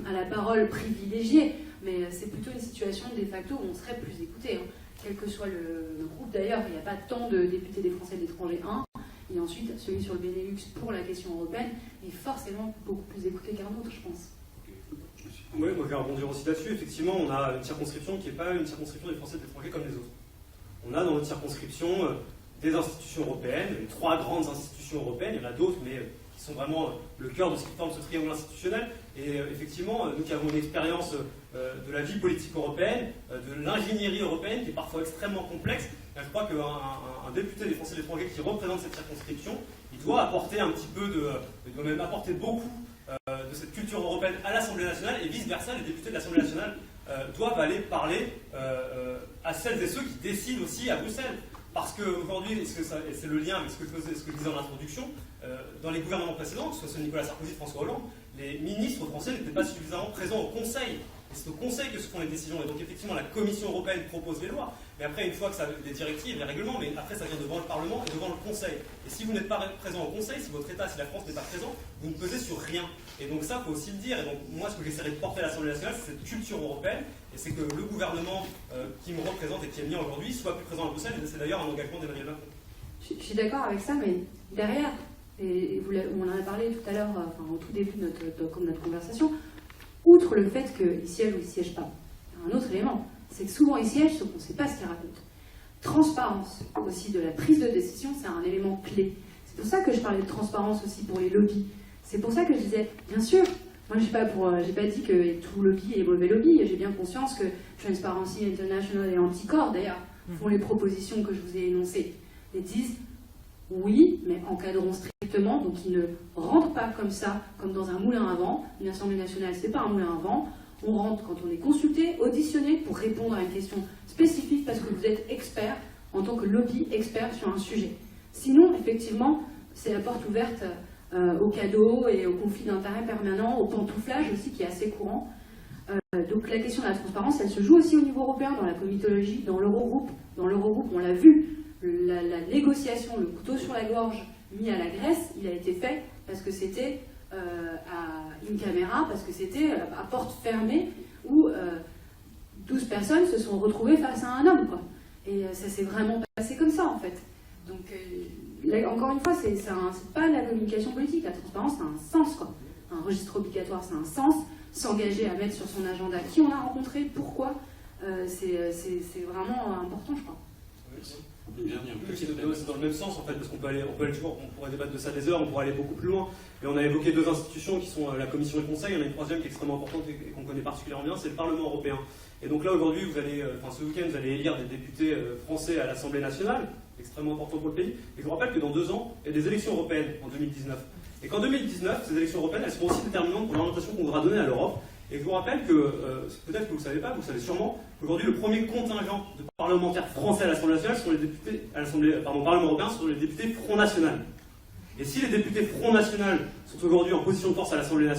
à la parole privilégiée, mais c'est plutôt une situation de facto où on serait plus écouté. Quel que soit le groupe d'ailleurs, il n'y a pas tant de députés des Français de l'étranger, et ensuite celui sur le Benelux pour la question européenne est forcément beaucoup plus écouté qu'un autre, je pense. Oui, moi je vais rebondir aussi là-dessus. Effectivement, on a une circonscription qui n'est pas une circonscription des Français de l'étranger comme les autres. On a dans notre circonscription des institutions européennes, les 3 grandes institutions européennes, il y en a d'autres, mais qui sont vraiment le cœur de ce qui forme ce triangle institutionnel. Et effectivement, nous qui avons une expérience de la vie politique européenne, de l'ingénierie européenne, qui est parfois extrêmement complexe, je crois qu'un député des Français de l'étranger qui représente cette circonscription, il doit apporter un petit peu il doit même apporter beaucoup de cette culture européenne à l'Assemblée nationale, et vice-versa, les députés de l'Assemblée nationale doivent aller parler à celles et ceux qui décident aussi à Bruxelles. Parce qu'aujourd'hui, et c'est le lien avec ce que je disais en introduction, dans les gouvernements précédents, que ce soit Nicolas Sarkozy, François Hollande, les ministres français n'étaient pas suffisamment présents au Conseil. Et c'est au Conseil que se font les décisions. Et donc effectivement, la Commission européenne propose les lois. Mais après, une fois que ça a des directives, les règlements, mais après ça vient devant le Parlement et devant le Conseil. Et si vous n'êtes pas présent au Conseil, si votre État, si la France n'est pas présent, vous ne pesez sur rien. Et donc ça, il faut aussi le dire. Et donc moi, ce que j'essaierai de porter à l'Assemblée nationale, c'est cette culture européenne. Et c'est que le gouvernement qui me représente et qui est mis aujourd'hui soit plus présent à Bruxelles. Et c'est d'ailleurs un engagement d'Emmanuel Macron. Je suis d'accord avec ça, mais derrière, et on en a parlé tout à l'heure, enfin, au tout début de notre conversation, outre le fait qu'il siège ou il ne siège pas, il y a un autre élément, c'est que souvent il siège, sauf qu'on ne sait pas ce qu'il raconte. Transparence aussi de la prise de décision, c'est un élément clé. C'est pour ça que je parlais de transparence aussi pour les lobbies. C'est pour ça que je disais, bien sûr, moi j'ai pas dit que tout lobby est mauvais lobby, j'ai bien conscience que Transparency International et Anticor, d'ailleurs, font les propositions que je vous ai énoncées. Ils disent, oui, mais encadrons strictement, donc ils ne rentrent pas comme ça, comme dans un moulin à vent. Une Assemblée nationale, c'est pas un moulin à vent. On rentre quand on est consulté, auditionné pour répondre à une question spécifique parce que vous êtes expert en tant que lobby expert sur un sujet. Sinon, effectivement, c'est la porte ouverte aux cadeaux et aux conflits d'intérêts permanents, au pantouflage aussi qui est assez courant. Donc la question de la transparence, elle se joue aussi au niveau européen, dans la comitologie, dans l'Eurogroupe. Dans l'Eurogroupe, on l'a vu, la négociation, le couteau sur la gorge mis à la Grèce, il a été fait parce que c'était à in camera, parce que c'était à porte fermée où 12 personnes se sont retrouvées face à un homme, quoi. Et ça s'est vraiment passé comme ça, en fait. Donc, là, encore une fois, c'est pas la communication politique. La transparence, ça a un sens, quoi. Un registre obligatoire, ça a un sens. S'engager à mettre sur son agenda qui on a rencontré, pourquoi, c'est vraiment important, je crois. C'est dans le même sens en fait, parce qu'on peut aller toujours, on pourrait débattre de ça des heures, on pourrait aller beaucoup plus loin. Et on a évoqué deux institutions qui sont la Commission et le Conseil. Il y en a une troisième qui est extrêmement importante et qu'on connaît particulièrement bien, c'est le Parlement européen. Et donc là aujourd'hui, ce week-end, vous allez élire des députés français à l'Assemblée nationale, extrêmement important pour le pays. Et je vous rappelle que dans 2 ans, il y a des élections européennes en 2019. Et qu'en 2019, ces élections européennes, elles seront aussi déterminantes pour l'orientation qu'on voudra donner à l'Europe. Et je vous rappelle que, peut-être que vous ne savez pas, vous savez sûrement, qu'aujourd'hui le premier contingent de parlementaires français à l'Assemblée nationale sont les députés, au Parlement européen, sont les députés Front National. Et si les députés Front National sont aujourd'hui en position de force à l'Assemblée nationale,